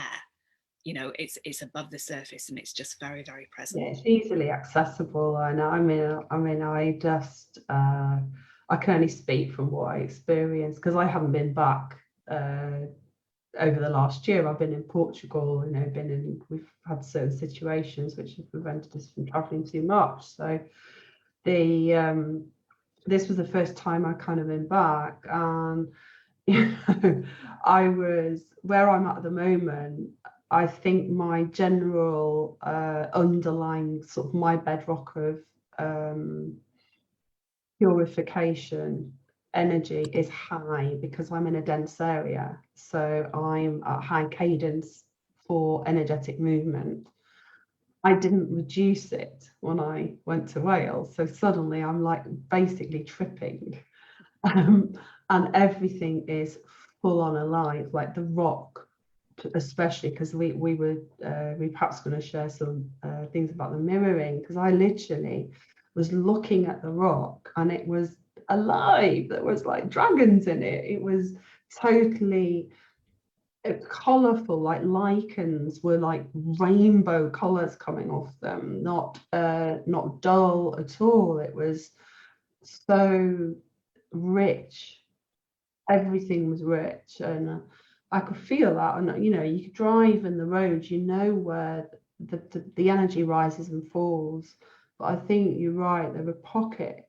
You know, it's above the surface, and it's just very, very present. Yeah, it's easily accessible. And I just I can only speak from what I experienced because I haven't been back over the last year. I've been in Portugal, you know, we've had certain situations which have prevented us from traveling too much. So the this was the first time I kind of been back, and you know, I was where I'm at the moment. I think my general underlying sort of my bedrock of purification energy is high because I'm in a dense area. So I'm at high cadence for energetic movement. I didn't reduce it when I went to Wales. So suddenly I'm like basically tripping. And everything is full on alive, like the rock, especially because we perhaps going to share some things about the mirroring, because I literally was looking at the rock and it was alive. There was like dragons in it. It was totally colorful, like lichens were like rainbow colors coming off them, not dull at all. It was so rich. Everything was rich, and I could feel that. And you know, you could drive in the roads, you know where the energy rises and falls. But I think you're right, there were pockets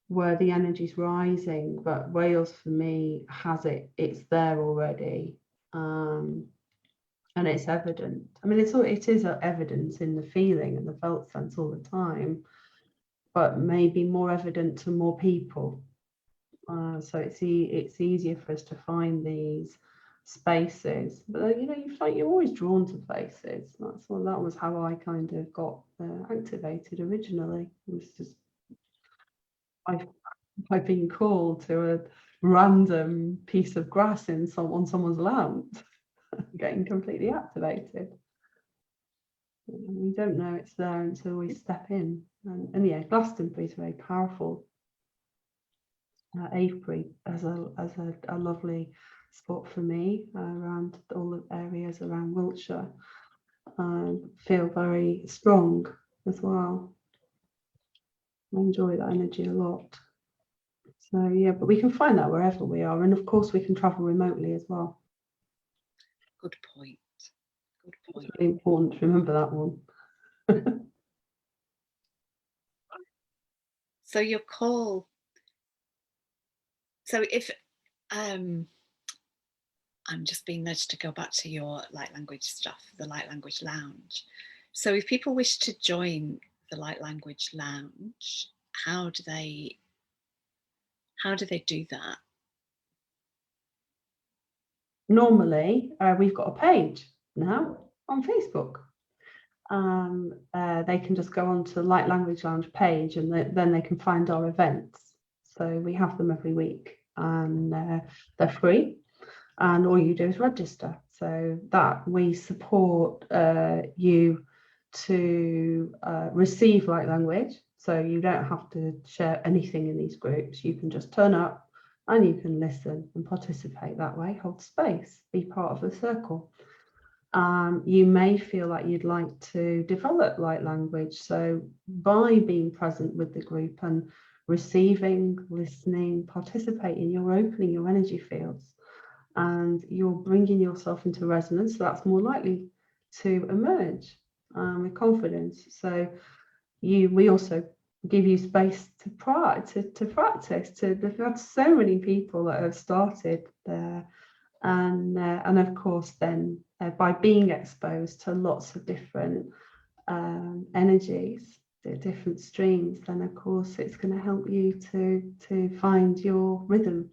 where the energy's rising, but Wales for me has it's there already. And it's evident. I mean, it is evidence in the feeling and the felt sense all the time, but maybe more evident to more people. So it's easier for us to find these spaces. But you know, you're always drawn to places. That was how I kind of got activated originally. It was just by being called to a random piece of grass on someone's land, getting completely activated. And we don't know it's there until we step in. And yeah, Glastonbury is very powerful. Avebury as a lovely spot for me around all the areas around Wiltshire. Feel very strong as well. I enjoy that energy a lot. So yeah, but we can find that wherever we are, and of course we can travel remotely as well. Good point. Good point. It's really important to remember that one. So your call. So if I'm just being nudged to go back to your light language stuff, the light language lounge. So if people wish to join the light language lounge, how do they do that? Normally, we've got a page now on Facebook. they can just go onto the Light Language Lounge page, and then they can find our events. So we have them every week, and they're free, and all you do is register. So that we support you to receive light language. So you don't have to share anything in these groups. You can just turn up and you can listen and participate that way, hold space, be part of the circle. You may feel like you'd like to develop light language. So by being present with the group and receiving, listening, participating, you're opening your energy fields and you're bringing yourself into resonance. So that's more likely to emerge with confidence. So we also give you space to practice. We've had so many people that have started there. And of course, then by being exposed to lots of different energies, different streams, then of course it's going to help you to find your rhythm.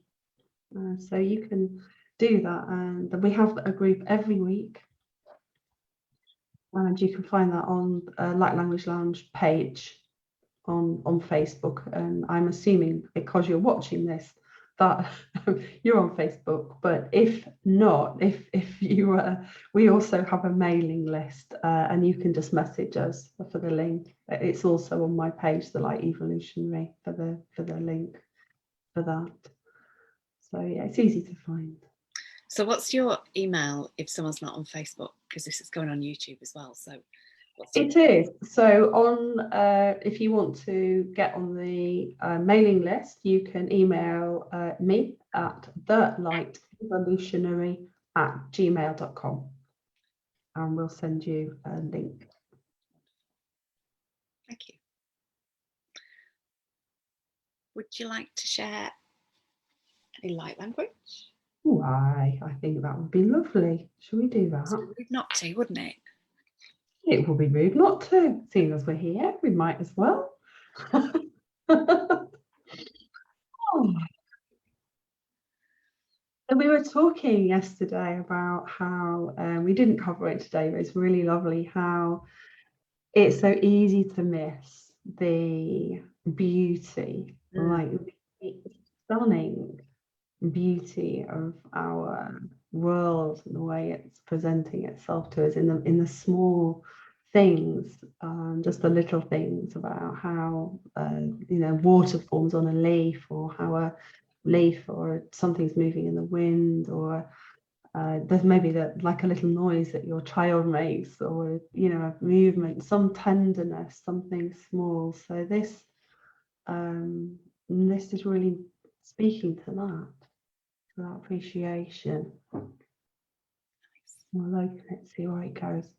So you can do that, and we have a group every week, and you can find that on Light Language Lounge page on Facebook. And I'm assuming because you're watching this that you're on Facebook, but if not, if you we also have a mailing list, and you can just message us for the link. It's also on my page, the Light Evolutionary, for the link for that. So yeah, it's easy to find. So what's your email if someone's not on Facebook? Because this is going on YouTube as well. So it is. So on if you want to get on the mailing list, you can email me at thelightevolutionary@gmail.com, and we'll send you a link. Thank you. Would you like to share any light language? Why, I think that would be lovely. Shall we do that? It's rude not to, wouldn't it? It would be rude not to. Seeing as we're here, we might as well. Oh. So we were talking yesterday about how we didn't cover it today, but it's really lovely how it's so easy to miss the beauty, like the stunning beauty of our world and the way it's presenting itself to us in the small things, just the little things about how water forms on a leaf, or how a leaf or something's moving in the wind, or there's maybe like a little noise that your child makes, or a movement, some tenderness, something small. So this is really speaking to that appreciation. We'll open it, see where it goes.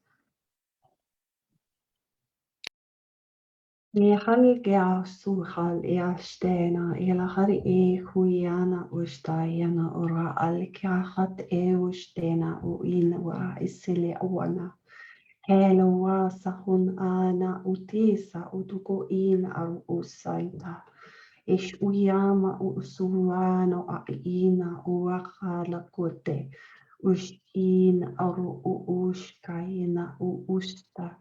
Halgia suhal stena ila hari huiana ustayana ora alkiahat stena uin wa isili awana. Helo wa sahun ana utisa utuko in ar usaita. Ish uyama usuano a ina uakala kote. Ush in aru ushkaina usta.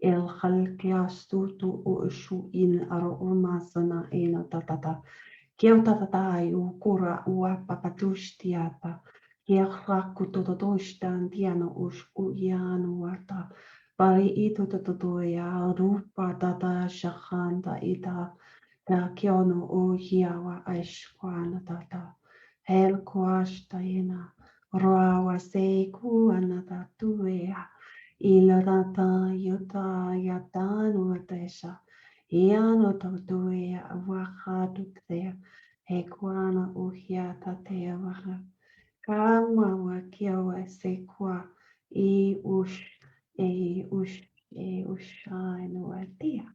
El halkeastutu ushu in aro urmasana ena tatata. Keo tatata u kura ua papatustiata. Keo raku tototostan tiano us uyanu ata. Pari ito tototoya rupa tata shahanta ita. Ta kiono o hiawa aishwana tata. Hel koasta ena. Roawa se kuana tuea. Ila tata yota yatanu atesha. Iano tautuea wakatuktea. He kuana uhia tatea waka. Kama wakiawa se kwa. E ushai atia.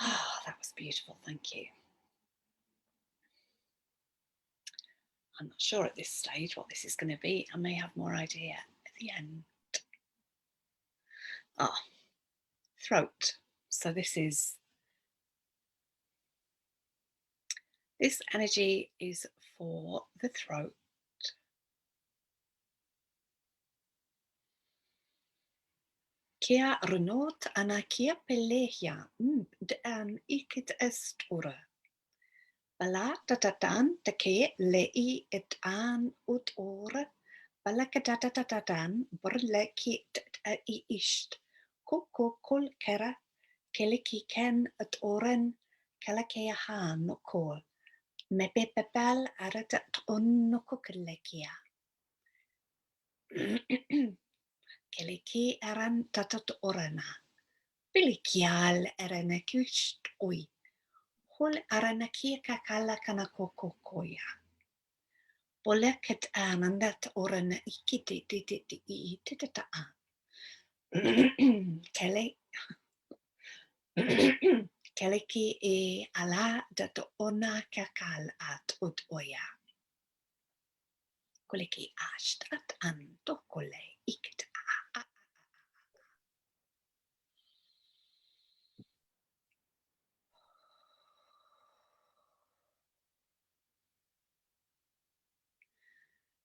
Oh, that was beautiful. Thank you. I'm not sure at this stage what this is going to be. I may have more idea at the end. Oh, throat. So this energy is for the throat. Kia renot ana kia pelehia dan ikit est ura. Bala tatatan take lei et an ut ora. Bala katatatan berleki I ist. Koko kol kera keleki ken et oren kelekea han no kol. Mepe pepel aratat on no kokelekia. Keleki eran tatat orana. Bilikial erana kust oi. Hol arana kia kakala kana kokokoya. Boleket anandat orana ikiti titita. Kele Keleki e ala dat ona kakal at ut oya. Koleki asht at anto kole ikt.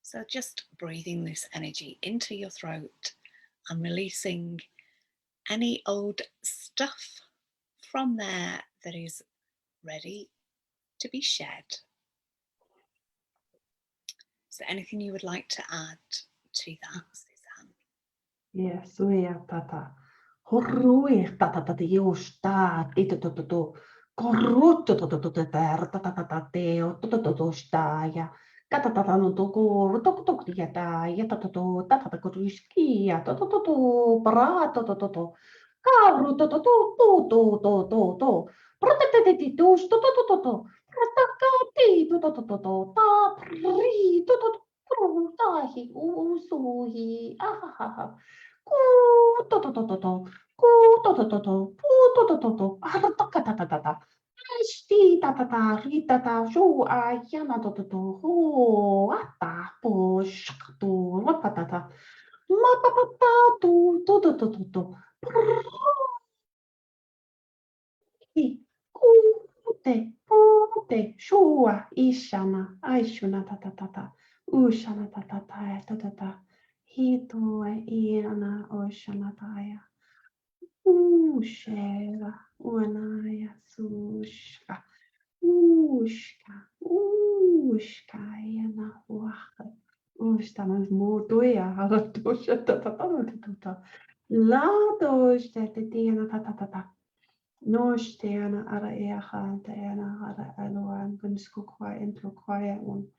So just breathing this energy into your throat and releasing any old stuff from there that is ready to be shed. Is there anything you would like to add to that, Susanne? Yes, tata. Horrui tata justa tito korrutto ter tata teo toto sta ja tata no to kor tok tieta ja tata koriskia toto para toto karu toto proteteti tus toto protakati toto ta pri toto tahi usuhi ahaha Ku-to-to-to-to-to. Ku-to-to-to-to. Pu-to-to-to-to. Arata-ta-ta-ta-ta. Sti-ta-ta-ta. Ri-ta-ta. Shu-a-yana-to-to-to. Hu-ata. Pu-shk-tu. La-pa-ta-ta. La-pa-pa-ta. Tu-to-to-to-to. Prrrri. Ku-te. Pu-te. Shua. Ishana. Aishuna-ta-ta-ta-ta. Ushana-ta-ta-ta. Ta-ta-ta. Hitoe iana oshanataya. Ushera. Uanaya sushka. Ushka. Ushka iana waha. Ustana mutuia. Haratosha tatatata. La doshte tiana tatatata. Noshtiana ara eaha. Tiana ara aloan. Gunsku quiet into a quiet one.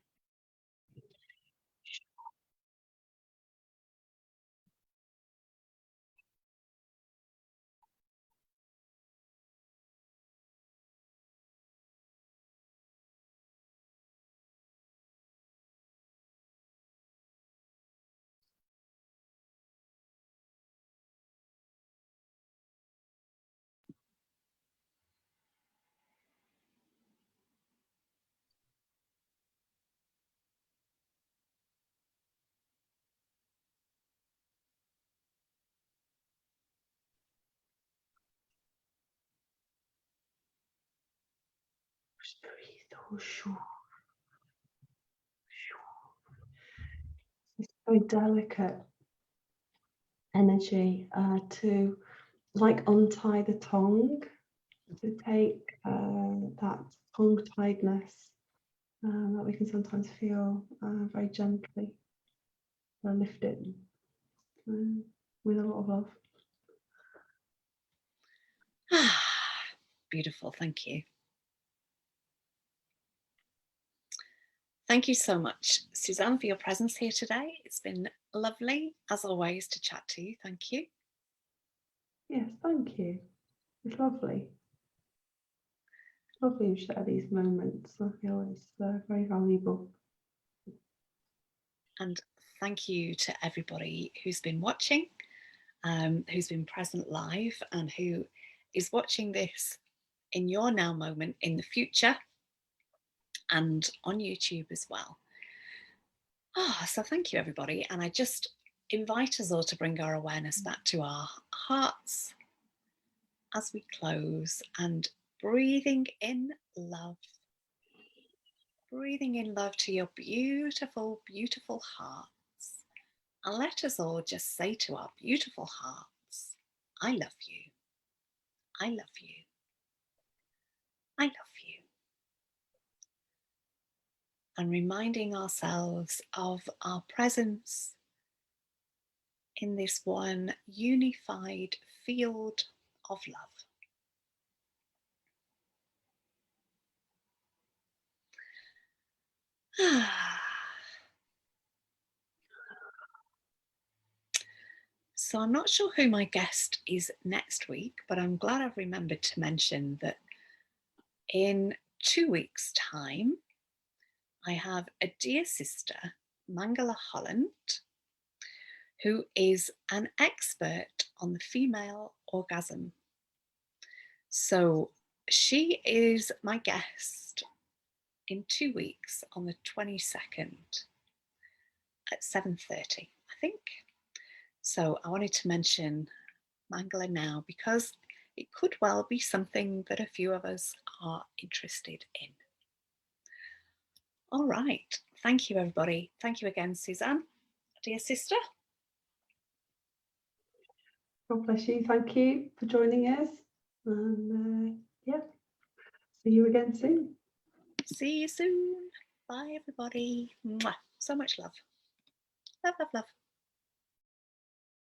It's very delicate energy to like untie the tongue, to take that tongue tiedness that we can sometimes feel very gently, lift it with a lot of love. Beautiful, thank you. Thank you so much, Susanne, for your presence here today. It's been lovely, as always, to chat to you. Thank you. Yes, thank you. It's lovely. Lovely to share these moments. I feel it's very valuable. And thank you to everybody who's been watching, who's been present live, and who is watching this in your now moment in the future and on YouTube as well. So thank you, everybody. And I just invite us all to bring our awareness back to our hearts as we close, and breathing in love breathing in love to your beautiful, beautiful hearts. And let us all just say to our beautiful hearts, I love you. I love you. I love you. And reminding ourselves of our presence in this one unified field of love. So I'm not sure who my guest is next week, but I'm glad I've remembered to mention that in 2 weeks' time, I have a dear sister, Mangala Holland, who is an expert on the female orgasm. So she is my guest in 2 weeks on the 22nd at 7:30, I think. So I wanted to mention Mangala now because it could well be something that a few of us are interested in. All right. Thank you, everybody. Thank you again, Susanne, dear sister. God bless you. Thank you for joining us. And yeah, see you again soon. See you soon. Bye, everybody. Mwah. So much love. Love, love, love.